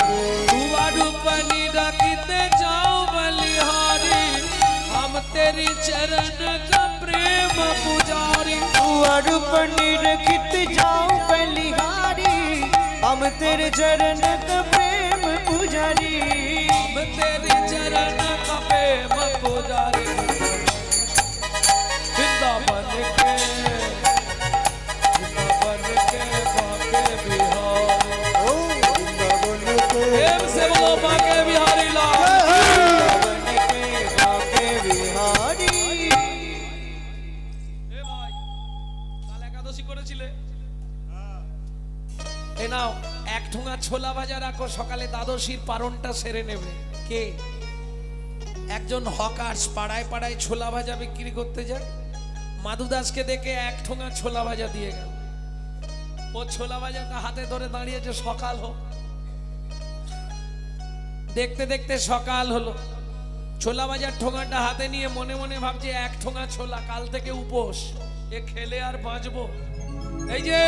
रूपनी रखते जाओ बलिहारी, हम तेरी चरण का प्रेम पुजारी। रूपनी रखित जाओ बलिहारी, हम तेरे चरण का प्रेम पुजारी। हम तेरे चरण का प्रेम पुजारी। वृंदावन के बाके बिहार, ओ वृंदावन के प्रेम से बोलो बाके बिहारी लाल। वृंदावन के बाके बिहारी। এ ভাই, কাল একাদশী করেছিলে? এ নাও এক ঠোঙা ছোলা ভাজা রাখো, সকালে দ্বাদশীর পারণটা সেরে নেবে। কে? একজন হকার্স পাড়ায় পাড়ায় ছোলা ভাজা বিক্রি করতে যায়, মাধুদাসকে দেখে এক ঠোঙা ছোলা ভাজা দিয়ে গেল। ও ছোলা ভাজাটা হাতে ধরে দাঁড়িয়েছে, সকাল হোক। দেখতে দেখতে সকাল হলো, ছোলা ভাজার ঠোঙাটা হাতে নিয়ে মনে মনে ভাবছে এক ঠোঙা ছোলা, কাল থেকে উপোস, এ খেলে আর বাঁচবো। এই যে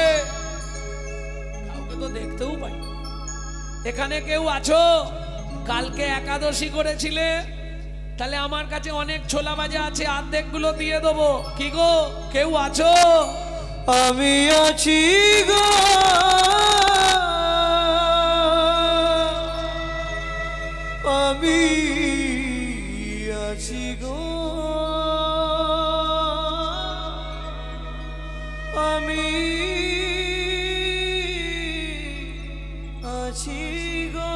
কাউকে তো দেখতেও পাই, এখানে কেউ আছো? কালকে একাদশী করেছিলে? তাহলে আমার কাছে অনেক ছোলা ভাজা আছে, অর্ধেক গুলো দিয়ে দেবো। কি গো, কেউ আছো? আমি আছি গো, আমি আছি গো, আমি আছি গো।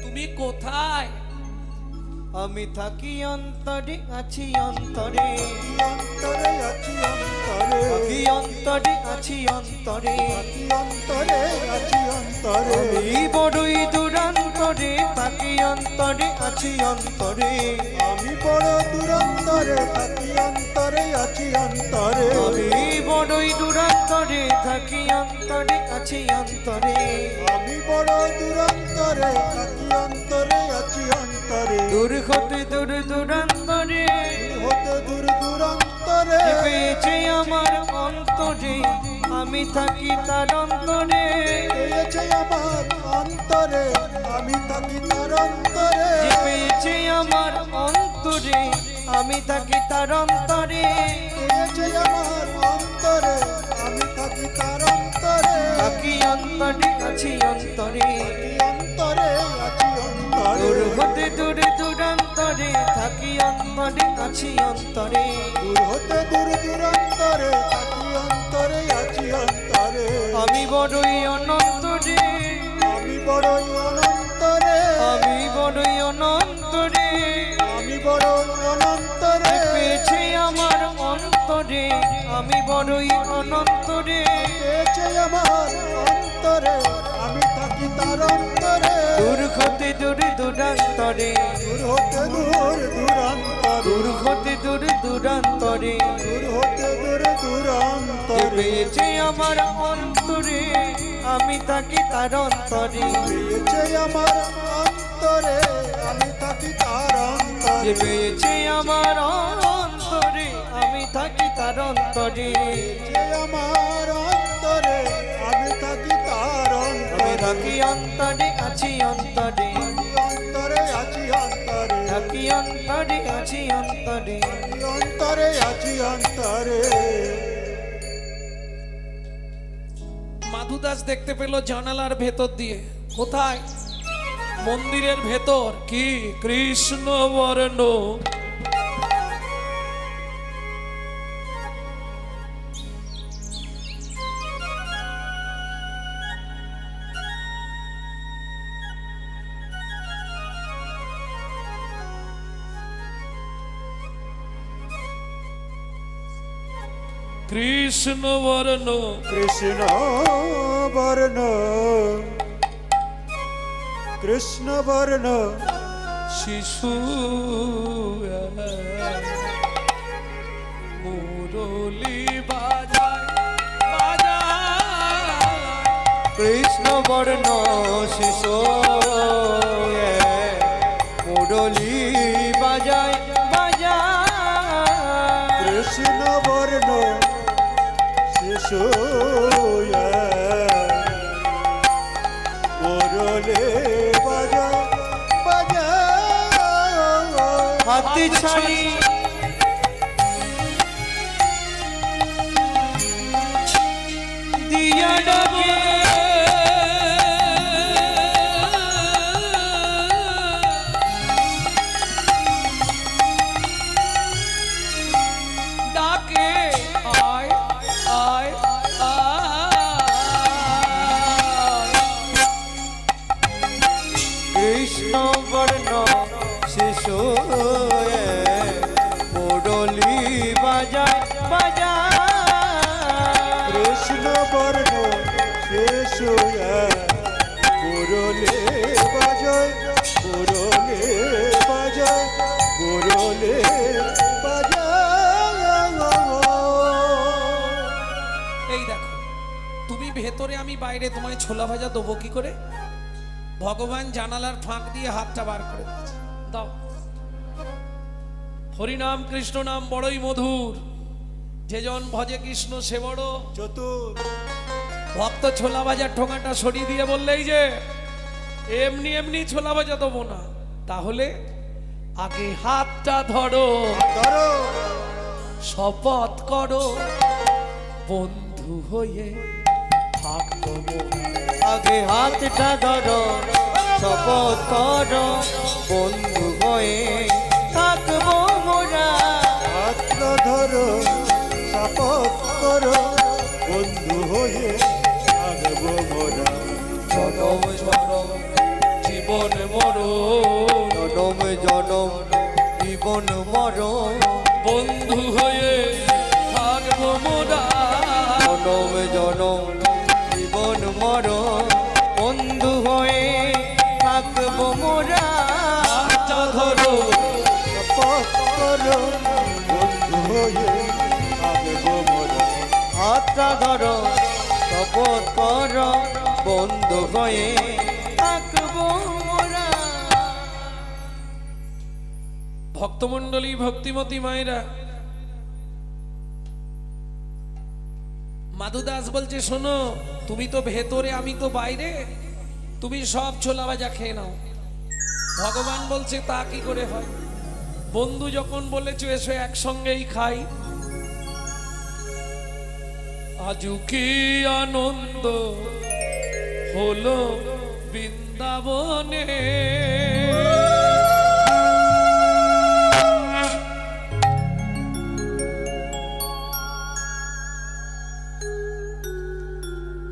তুমি কোথায়? আমি থাকি অন্তরে, আছি অন্তরে, অন্তরে আছি অন্তরে, থাকি অন্তরে, আছি অন্তরে, থাকি অন্তরে আছি অন্তরে, আমি বড়ই দূরান্তরে, থাকি অন্তরে, আছি অন্তরে, আমি বড় দূরান্তরে, থাকি অন্তরে আছি অন্তরে, আমি বড়ই দূরান্তরে, থাকি অন্তরে, আছি অন্তরে, আমি বড় দূরান্তরে, থাকি অন্তরে আছি অন্তরে, দূর হতে দূর দূরান্তরে, হতে দূর দূরান্তরে, যে পেয়েছে আমার অন্তরে, আমি থাকি তার অন্তরে, পেয়েছে আমার অন্তরে, আমি থাকি তার অন্তরে, যে পেয়েছে আমার অন্তরে, আমি থাকি তার অন্তরে, পেয়েছে আমার অন্তরে, আমি থাকি তার অন্তরে, থাকি অন্তরে, আছি অন্তরে, অন্তরে আছি অন্তরে, দূর হতে দূর দূরান্তরে, থাকি অন্তরে, আছি অন্তরে, দূর হতে দূর দূরান্তরে, থাকি অন্তরে আছি অন্তরে, আমি বড়ই অনন্তরে, আমি বড়ই অনন্তরে, আমি বড়ই অনন্তরে, আমি বড় অনন্তরে, পেয়েছে আমার অন্তরে, আমি বড়ই অনন্তরে, পেয়েছে আমার অন্তরে, আমি থাকি তার অন্তরে, দূর হতে দূর দূরান্তরে, দূর হতে দূর দূরান্তরে, দূর হতে দূর দূরান্তরে, দূর হতে দূর যে দূরান্তরে, পেয়েছে আমার অন্তরে, আমি থাকি তার অন্তরে, পেয়েছে আমার অন্তরে, আমি থাকি তার অন্তরে, যে পেয়েছে আমার অন্তরে, আমি থাকি তার অন্তরে, যে আমার অন্তরে, আমি থাকি তার আমি অন্তরে, থাকি অন্তরে, আছি অন্তরে, অন্তরে আছি অন্তরে, থাকি অন্তরে, আছি অন্তরে, অন্তরে আছি অন্তরে, মাধুদাস দেখতে পেল জানালার ভেতর দিয়ে। কোথায়? মন্দিরের ভেতর। কি কৃষ্ণ বর্ণ কৃষ্ণ বর্ণ কৃষ্ণ বর্ণ, কৃষ্ণ বর্ণ, শিশু মুরলি বাজায় বাজায় কৃষ্ণ বর্ণ শিশু মুরলি বাজায় বাজায়, কৃষ্ণ বর্ণ শিশু মুরলি বাজা বাজা, হাতি ছাড়ি দিয়া ডাকে, ডাকে আয় আয় কৃষ্ণ বর্ণ শিশু মুরলি বাজায় বাজায়, কৃষ্ণ বর্ণ শিশু মুরলি বাজায়, মুরলি বাজায়, মুরলি বাজায়। এই দেখো, তুমি ভেতরে আমি বাইরে, তোমায় ছোলা ভাজা দেবো কি করে? ভগবান জানালার ফাঁক দিয়ে হাতটা বার করে দিচ্ছে। দাও। হরিনাম কৃষ্ণ নাম বড়ই মধুর, যেজন ভজে কৃষ্ণ সে বড় চতুর। ভক্ত ছোলা ভাজার ঠোঙাটা সরিয়ে দিয়ে বললেই যে এমনি এমনি ছোলা ভাজা দেবো না, তাহলে আগে হাতটা ধরো, ধরো শপথ করো বন্ধু বন্ধু হয়ে থাকবো মোরা। আগে হাতটা ধরো শপথ করো বন্ধু হয়ে থাকবো মোরা হাতটা ধরো শপথ করো বন্ধু হয়ে থাকবো মোরা। জনম জনম জীবন মরো জনম জনম জীবন মরণ বন্ধু হয়ে থাকবো মোরা। জনম জনম জীবন মরণ বন্ধু হয়ে থাকবো মোরা হাতটা ধরো শপথ করো বন্ধু হয়ে থাকবো মোরা। হাতটা ধরো শপথ করো বন্ধু হয়ে থাকবো মোরা। ভক্তমণ্ডলী ভক্তিমতী মায়েরা, মাধু দাস বলছে শোনো, তুমি তো ভেতরে আমি তো বাইরে, তুমি সব ছোলা ভাজা খেয়ে নাও। ভগবান বলছে তা কি করে হয়? বন্ধু যখন বলেছো এসো একসঙ্গেই খাই, আজু কি আনন্দ হলো বৃন্দাবনে।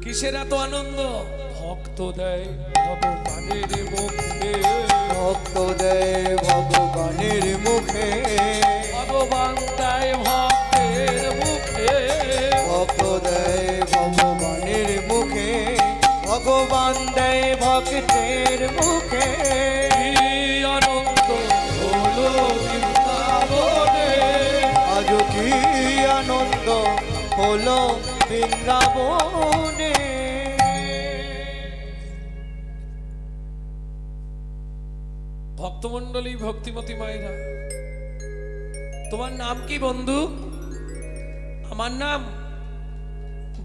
কিসের এত আনন্দ? ভক্ত দেয় ভগবানের মুখে, ভক্ত দেয় ভগবানের মুখে ভগবান দেয় ভক্তের মুখে। ভক্ত দেয় ভগবানের মুখে ভগবান দেয় ভক্তের মুখে কি আনন্দ হলো বৃন্দাবনে। আজ কি আনন্দ হলো বৃন্দাবনে। ভক্তমণ্ডলী ভক্তিমতী মায়েরা, তোমার নাম কি বন্ধু? আমার নাম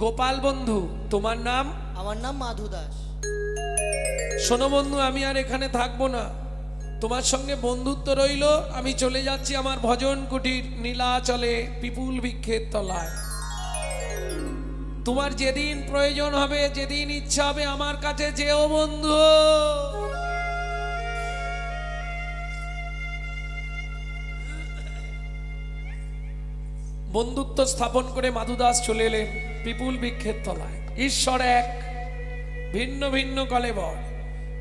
গোপাল বন্ধু। তোমার নাম? আমার নাম মাধু দাস। শোনো বন্ধু, আমি আর এখানে থাকবো না, তোমার সঙ্গে বন্ধুত্ব রইল। আমি চলে যাচ্ছি আমার ভজন কুটির নীলাচলে পিপুল বৃক্ষের তলায়। তোমার যেদিন প্রয়োজন হবে, যেদিন ইচ্ছা হবে আমার কাছে যেও বন্ধু। বন্ধুত্ব স্থাপন করে মাধু দাস চলে এলেন পিপুল বৃক্ষের তলায়। ঈশ্বর এক, ভিন্ন ভিন্ন কলেবর।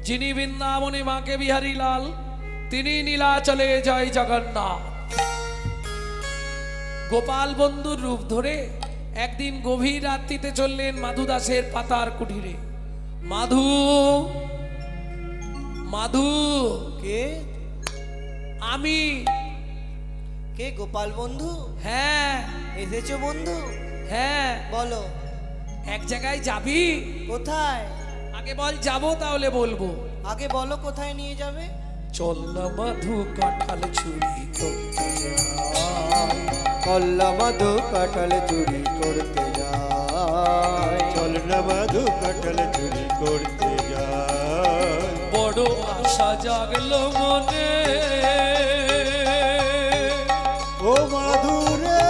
যিনি বৃন্দাবনে মাকে বিহারী লাল, তিনি নীলাচলে জয় জগন্নাথ। গোপাল বন্ধুর রূপ ধরে একদিন গভীর রাত্রিতে চললেন মাধু দাসের পাতার কুঠিরে। মাধু, মাধু, কে? আমি। কে? গোপাল বন্ধু? হ্যাঁ এসেছো বন্ধু? হ্যাঁ, বলো এক জায়গায় যাবি? কোথায়? আগে বল যাবো, তাহলে বলবো। আগে বলো কোথায় নিয়ে যাবে? চল না মাধু কাঁঠাল চুরি করতে যাই। কল্লা মধু কাঁঠাল চুরি করতে যায়। চল না মাধু কাঁঠাল চুরি করতে যায়। বড় আশা জাগলো মনে, ও মাধুরে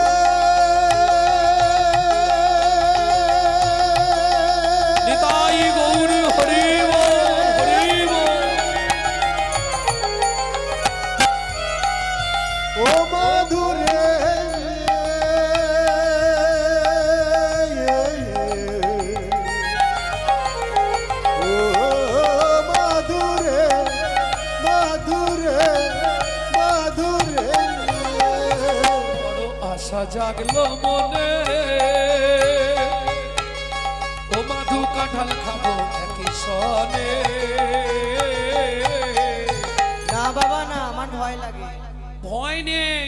নিতাই গৌর হরি বল, হরি বল। ও মাধুরে ও মাধুরে মাধুরে মাধুরে বড় আশা জাগলো মনে, ও মাধু কাঁঠাল খাবো একই সনে। না বাবা না, আমার ভয় লাগে। ভয় নেই,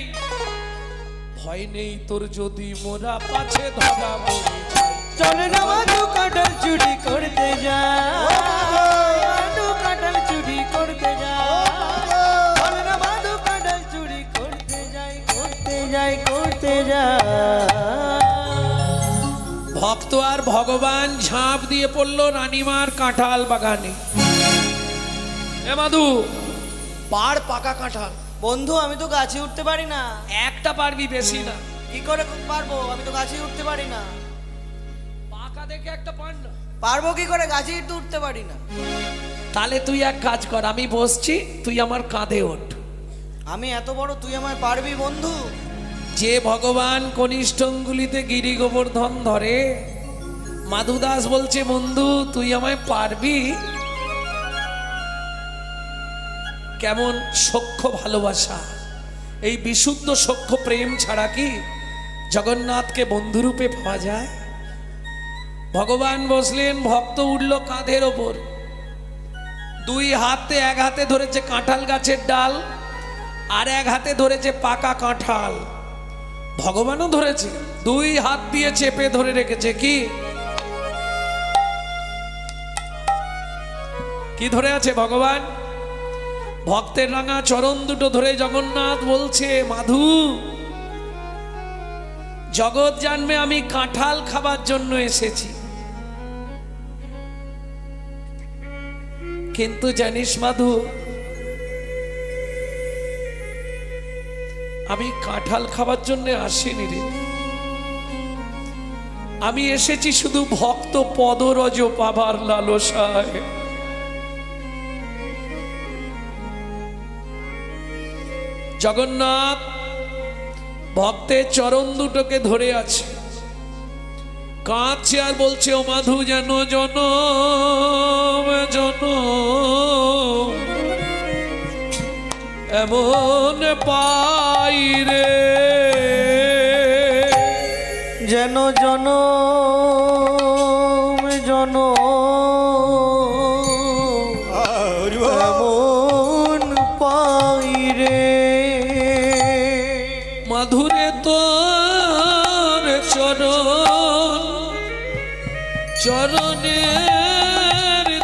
ভয় নেই তোর যদি মোরা পাছে ধরা পড়ি যাই। চল না মধু কাঁঠাল চুরি করতে যায়। মধু কাঁঠাল চুরি করতে যায়। চল না মধু কাঁঠাল চুরি করতে যাই, করতে যাই, করতে যাই। ভক্ত আর ভগবান ঝাঁপ দিয়ে পড়লো রানীমার কাঁঠাল বাগানে। এ মাধু, পাড় পাকা কাঁঠাল। বন্ধু আমি তো গাছে উঠতে পারি না। একটা পারবি, বেশি না। কি করে পারবো? আমি তো গাছে উঠতে পারি না। থেকে একটা পার না। পারবো কি করে, গাছে তো উঠতে পারি না। তাহলে তুই এক কাজ কর, আমি বসছি, তুই আমার কাঁধে ওঠ। আমি এত বড়, তুই আমায় পারবি বন্ধু? যে ভগবান কনিষ্ঠ অঙ্গুলিতে গিরি গোবর্ধন ধরে, মাধু দাস বলছে বন্ধু তুই আমায় পারবি? কেমন সখ্য ভালোবাসা! এই বিশুদ্ধ সখ্য প্রেম ছাড়া কি জগন্নাথকে বন্ধুরূপে পাওয়া যায়? ভগবান বসলেন, ভক্ত উঠল কাঁধের ওপর, দুই হাতে, এক হাতে ধরেছে কাঁঠাল গাছের ডাল, আর এক হাতে ধরেছে পাকা কাঁঠাল। ভগবানও ধরেছে, দুই হাত দিয়ে চেপে ধরে রেখেছে। কি ধরে আছে ভগবান? ভক্তের রাঙা চরণ দুটো ধরে জগন্নাথ বলছে, মাধু, জগৎ জানবে আমি কাঁঠাল খাবার জন্য এসেছি, কিন্তু জানিস মাধু, আমি কাঁঠাল খাবার জন্য আসিনি রে, আমি এসেছি শুধু ভক্ত পদরজ পাবার লালসায়। জগন্নাথ ভক্তের চরণ দুটোকে ধরে আছে, কাঁদছে আর বলছে, ও মাধু, যেন জনম জনম এমন পাই রে, যেন জনম জনম এমন পাই রে। মাধুরে তোর চরণ, চরণের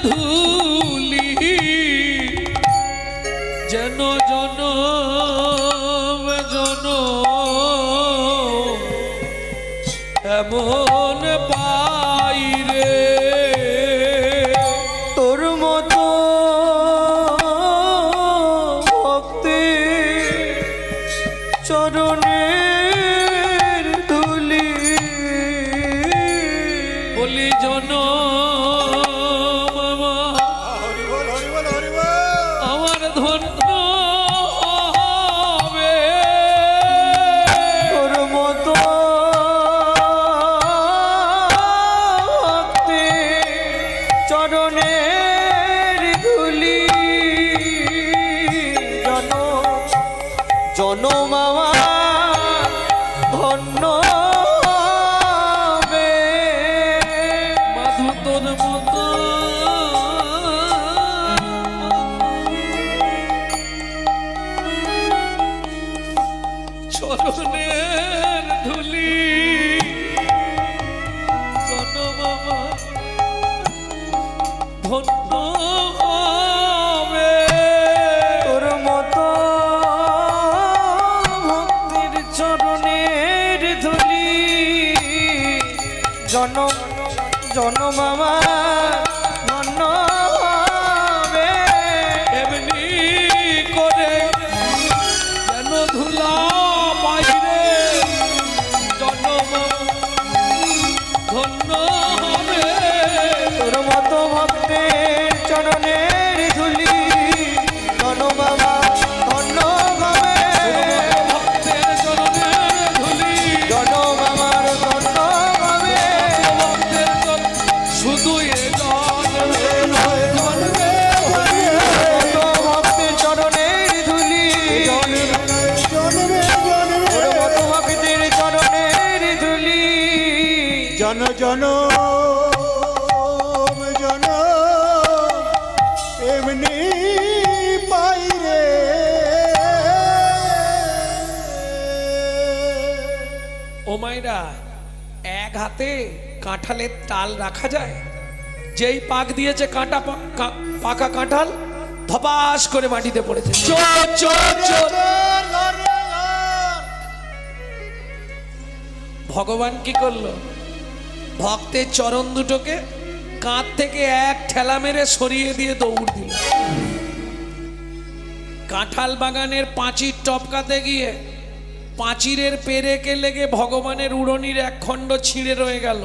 ধুলি যেন জনম জনম এমন পাই রে। তোর মতো ভক্তি চরণের ধুলি বলি জনম আমার ধন্য হবে। তোর মতো ভক্তি চরণের ধুলি জনম আমার ধন্য হবে। মাধু তোর মতো চরণের ধুলি জনম আমার ধন্য হবে। তোর মতো ভক্তির চরণের ধুলি জনম জনম আমার ধন্য হবে। এমনি করে যেন ধুলা বাইরে জনম ধন্য হবে। তোর মতো ভক্তের চরণের ধুলি জনম আমার ধন্য হবে। ভক্তের চরণের ধুলি জনম আমার ধন্য হবে। ভক্তের চরণ শুধু এ জন্মে নয়, জন্মে মতো ভক্তের চরণের ধুলি তোর মতো ভক্তের চরণের ধুলি জন জন জন এমনি পাই রে। ও মাইরা, এক হাতে কাঁঠালের তাল রাখা যায়? যেই পাক দিয়েছে পাকা কাঁঠাল ধপাস করে মাটিতে পড়েছে। চোর চোর চোর! ভগবান কি করলো? ভক্তের চরণ দুটোকে কাঁধ থেকে এক ঠেলা মেরে সরিয়ে দিয়ে দৌড় দিল। কাঁঠাল বাগানের পাঁচির টপকাতে গিয়ে পাঁচিরের পেরেকে লেগে ভগবানের উড়নির এক খণ্ড ছিঁড়ে রয়ে গেল।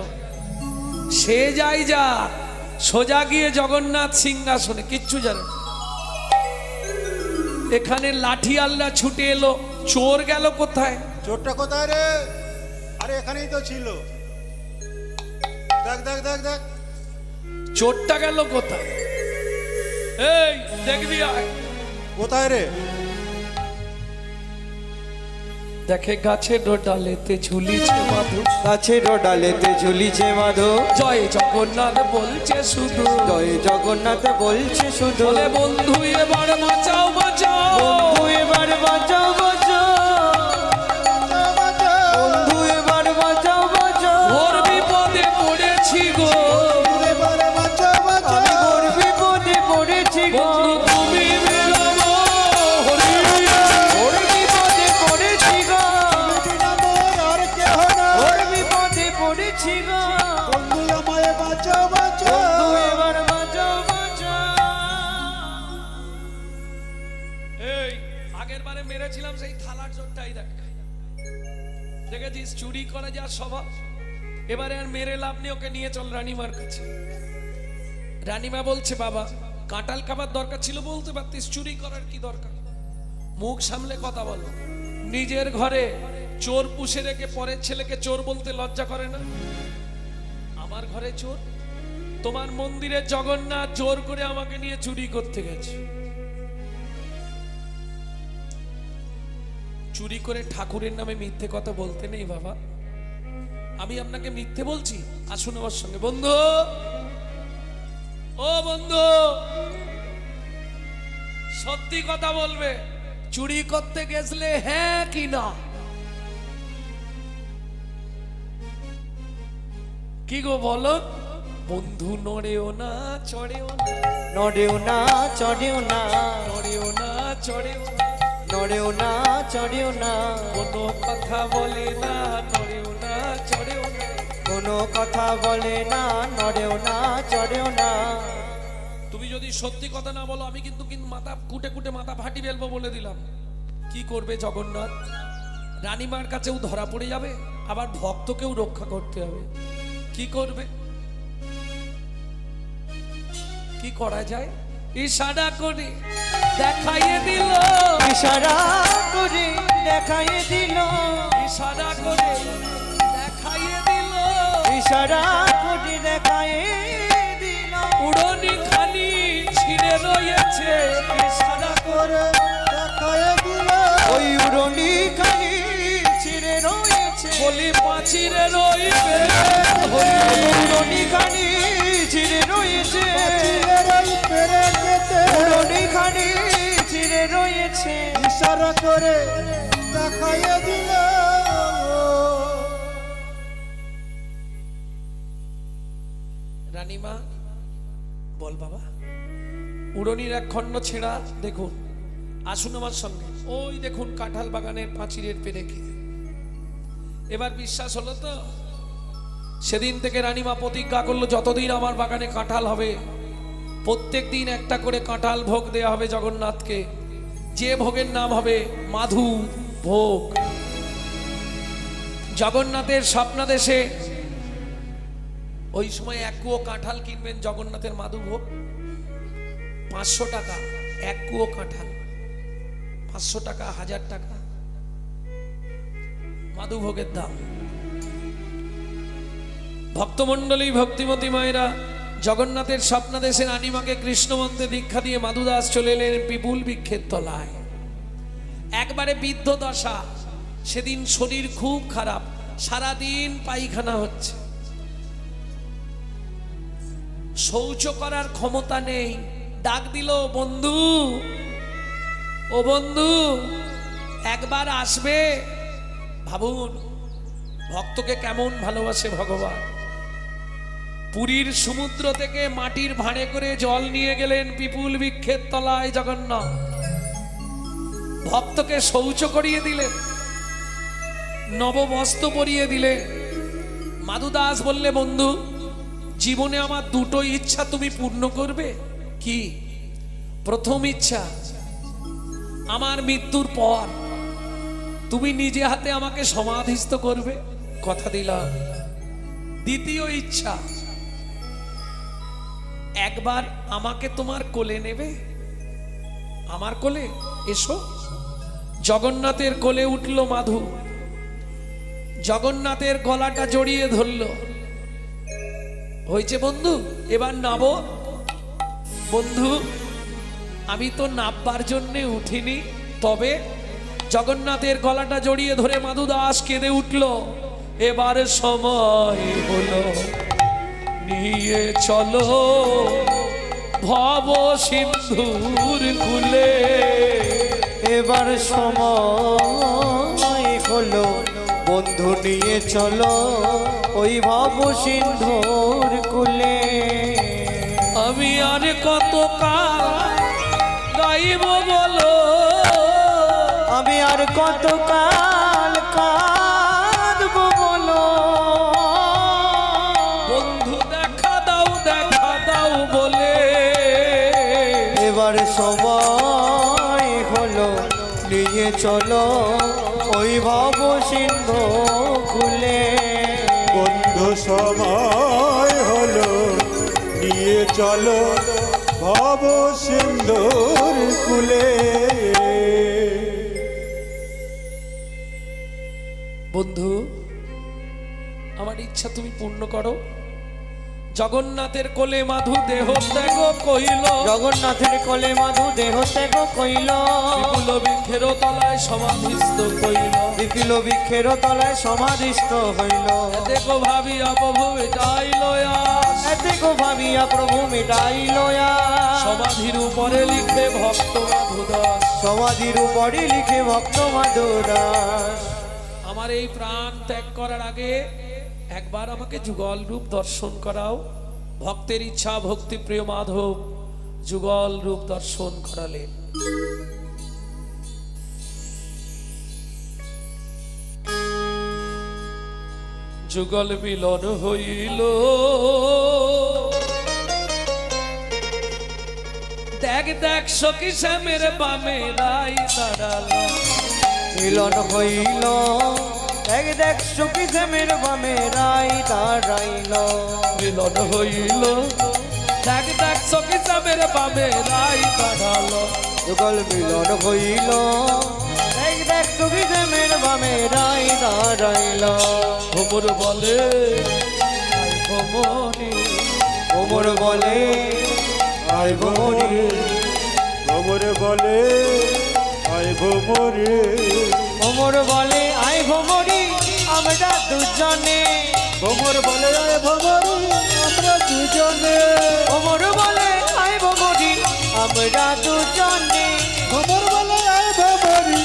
সে যাই যা, সোজা গিয়ে জগন্নাথ সিংহাসনে, কিচ্ছু জানে না। এখানে লাঠি আল্লাহ ছুটে এলো, চোর গেল কোথায়? চোরটা কোথায় রে? আরে এখানেই তো ছিল। দেখ দেখ দেখ দেখ, চোরটা গেল কোথায়? এই দেখবি আয়। কোথায় রে? দেখে গাছের ডালেতে ঝুলিছে মাধু, গাছের ডালেতে ঝুলিছে মাধু, জয় জগন্নাথ বলছে শুধু, জয় জগন্নাথ বলছে শুধু, বলে বন্ধু এবার বাঁচাও বাঁচাও, বন্ধু এবার বাঁচাও বাঁচাও, বন্ধু এবার বাঁচাও বাঁচাও, ঘোর বিপদে পড়েছি গো, এবারে বাঁচা বাঁচা, আমি ঘোর বিপদে পড়েছি গো, বন্ধু তুমি বেরোবো, হরি ঘোর বিপদে পড়েছি গো, বিনা মোর আর কেহ না। ঘোর বিপদে পড়েছি গো, বন্ধু আমায় বাঁচা বাঁচা, বন্ধু এবার বাঁচাও বাঁচাও। এই আগের বারে মেরেছিলাম সেই থালার জোরটাই দেখ, দেখেছিস চুরি করা যার স্বভাব। এবারে আর মেরে লাভ নেই, ওকে নিয়ে চল রানীমার কাছে। রানীমা বলছে বাবা কাঁঠাল খাবার দরকার ছিল, বলতে পারতিস, চুরি করার কি দরকার? মুখ সামলে কথা বলো। নিজের ঘরে চোর পুষে রেখে পরের ছেলেকে চোর বলতে লজ্জা করে না? আমার ঘরে চোর, তোমার মন্দিরে জগন্নাথ জোর করে আমাকে নিয়ে চুরি করতে গেছে। চুরি করে ঠাকুরের নামে মিথ্যে কথা বলতে নেই বাবা। আমি আপনাকে মিথ্যে বলছি? আসুন আমার সঙ্গে। বন্ধু, ও বন্ধু, সত্যি কথা বলবে, চুরি করতে গেছলে হ্যাঁ কি না? কি গো বলো? বন্ধু নড়েও না চড়েও না, নড়েও না চড়েও না, নড়েও না চড়েও না, নড়েও না চড়েও না, কোনো কথা বলে না, নড়েও না চড়েও না। কোনো কথা বলে না, নড়েও না চড়েও না। তুমি যদি সত্যি কথা না বলো, আমি কিন্তু কিন্তু মাথা কুটে কুটে মাথা ফাটি ফেলবো বলে দিলাম। কি করবে জগন্নাথ? রানীমার কাছেও ধরা পড়ে যাবে, আবার ভক্তকেও রক্ষা করতে হবে। কি করবে? কি করা যায়? ইশারা করে দেখাইয়ে দিল, ইশারা করে দেখাইয়ে দিল, ইশারা করে দেখাইয়ে দিল, ইশারা করে দেখাইয়ে দিল, উড়নি খানি ছিঁড়ে রয়েছে, ইশারা করে দেখায় দিল, ওই উড়নি খানি ছিঁড়ে রয়েছে, বলি পাঁচিরে রইবে, ওই উড়নি খানি ছিঁড়ে রয়েছে, চিলের ওই পেরে যেতে উড়নি খানি ছিঁড়ে রয়েছে, ইশারা করে দেখায় দিল। রানীমা বল বাবা, উড়নির এক খণ্ড ছেঁড়া দেখুন, আসুন আমার সঙ্গে। ওই দেখুন কাঁঠাল বাগানের পাঁচিরের পেরেকে। এবার বিশ্বাস হলো তো? সেদিন থেকে রানীমা প্রতিজ্ঞা করলো, যতদিন আমার বাগানে কাঁঠাল হবে প্রত্যেক দিন একটা করে কাঁঠাল ভোগ দেয়া হবে জগন্নাথকে। যে ভোগের নাম হবে মাধু ভোগ। জগন্নাথের স্বপ্নাদেশে ওই সময় এক কুয়ো কাঁঠাল কিনবেন জগন্নাথের মাধু ভোগ 500 টাকা, এক কুয়ো কাঁঠাল 500 টাকা, 1000 টাকা মাধু ভোগের দাম। ভক্তমণ্ডলী, ভক্তিমতী মায়েরা, জগন্নাথের স্বপ্নাদেশে রানীমাকে কৃষ্ণ মন্ত্রে দীক্ষা দিয়ে মাধুদাস চলে এলেন পিপুল বৃক্ষের তলায়। একবারে বৃদ্ধ দশা, সেদিন শরীর খুব খারাপ, সারাদিন পায়খানা হচ্ছে, শৌচ করার ক্ষমতা নেই। ডাক দিল, বন্ধু, ও বন্ধু একবার আসবে? ভাবুন ভক্তকে কেমন ভালোবাসে ভগবান। পুরীর সমুদ্র থেকে মাটির ভাঁড়ে করে জল নিয়ে গেলেন পিপুল বৃক্ষের তলায় জগন্নাথ। ভক্তকে শৌচ করিয়ে দিলেন, নববস্ত্র পরিয়ে দিলেন। মাধুদাস বললে, বন্ধু জীবনে আমার দুটো ইচ্ছা তুমি পূর্ণ করবে। কি? প্রথম ইচ্ছা, আমার মৃত্যুর পর তুমি নিজে হাতে আমাকে সমাধিস্থ করবে, কথা দিলাম। দ্বিতীয় ইচ্ছা, একবার আমাকে তোমার কোলে নেবে? আমার কোলে এসো। জগন্নাথের কোলে উঠল মাধু, জগন্নাথের গলাটা জড়িয়ে ধরল। হয়েছে বন্ধু, এবার নাবো। বন্ধু, আমি তো নাববার জন্যে উঠিনি, তবে জগন্নাথের গলাটা জড়িয়ে ধরে মাধু দাস কেঁদে উঠল। এবার সময় হলো, নিয়ে চলো ভব সিন্ধুর কুলে। এবার সময় হলো, বন্ধু নিয়ে চলো ওই ভব সিন্ধুর কুলে। আমি আর কত কাল গাইব বলো, আমি আর কত কাল কাঁদব বলো। বন্ধু দেখা দাও বলে। এবার সময় হলো, নিয়ে চলো ওই ভব সিন্ধু কুলে। বন্ধু সময় হলো, নিয়ে চলো ভব সিন্ধুর কুলে। বন্ধু, আমার ইচ্ছা তুমি পূর্ণ করো। জগন্নাথের কোলে মাধু দেহ ত্যাগ কইল, জগন্নাথের কোলে মাধু দেহ ত্যাগ কইল। বিপুল বৃক্ষের তলায় সমাধিস্থ কইল। বিপুল বৃক্ষের তলায় সমাধিস্থ হইল। দেখো ভাবিয়া প্রভু মিটাইল আস, এতেকো ভাবিয়া প্রভু মিটাইল আস। সমাধির উপরে লিখবে ভক্ত মাধু দাস। সমাধির উপরে লিখে ভক্ত মাধু দাস। আমার এই প্রাণ ত্যাগ করার আগে একবার আমাকে যুগল রূপ দর্শন করাও। ভক্তের ইচ্ছা ভক্তি প্রিয় মাধব যুগল রূপ দর্শন করালেন। যুগল মিলন হইল, দেখ দেখ সখী শ্যামের বামে রাই দাঁড়ালো। মিলন হইল, এক দেখ সুখী শ্যামের বামে রাই দাঁড়াইল। মিলন হইল, দেখ দেখ সখী শ্যামের বামে রাই দাঁড়ালো। যুগল মিলন হইল, এক দেখ সুখী শ্যামের বামে রাই দাঁড়াইল। ভোমর বলে আই ভ্রমণী, ওমর বলে আই ভ্রমণী। ভ্রমর বলে আয় ভ্রমরে। ওমর বলে আই ভ্রমণী, আমরা দুজনে। ভ্রমর বলে আয় ভ্রমরে, আমরা দুজনে। ওমর বলে আই ভ্রমণী, আমরা দুজনে। ভ্রমর বলে আয় ভ্রমরে,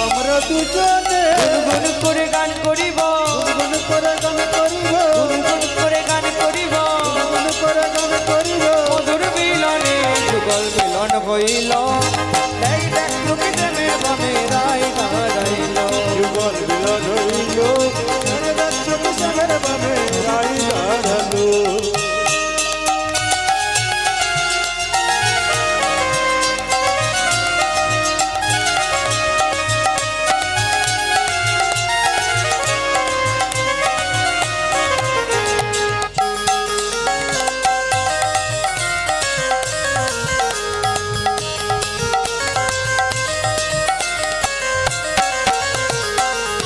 আমরা দুজনে। গুনগুন করে গান করিব, গুনগুন করে গান করিব, গুনগুন করে গান করিব। গুনগুন করে গান করিব। মধুর মিলনে যুগল মিলন হইল, দেখ দেখ সুখী শ্যামের বামে রাই দাঁড়াইল। যুগল মিলন হইল, চোখ সাগর বামে রাই দাঁড়ালো।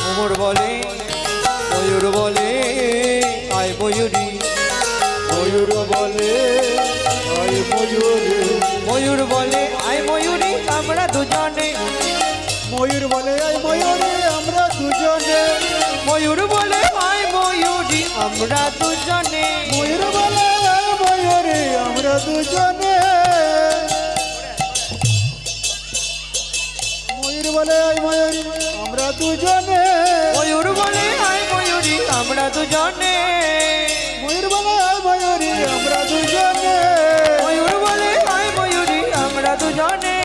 ওমর বলে ময়ূর বলে আয় ময়ূরী। ময়ূর বলে আয় ময়ূরে। ময়ূর বলে আয় ময়ূরী, আমরা দুজনে। ময়ূর বলে আয় ময়ূরে, আমরা দুজনে। ময়ূর বলে আয় ময়ূরী, আমরা দুজনে। ময়ূর বলে আয় ময়ূরে, আমরা দুজনে। ময়ূর বলে আয় ময়ূরে, আমরা দুজনে। ময়ূর বলে আয় ময়ূরী, আমরা দুজনে।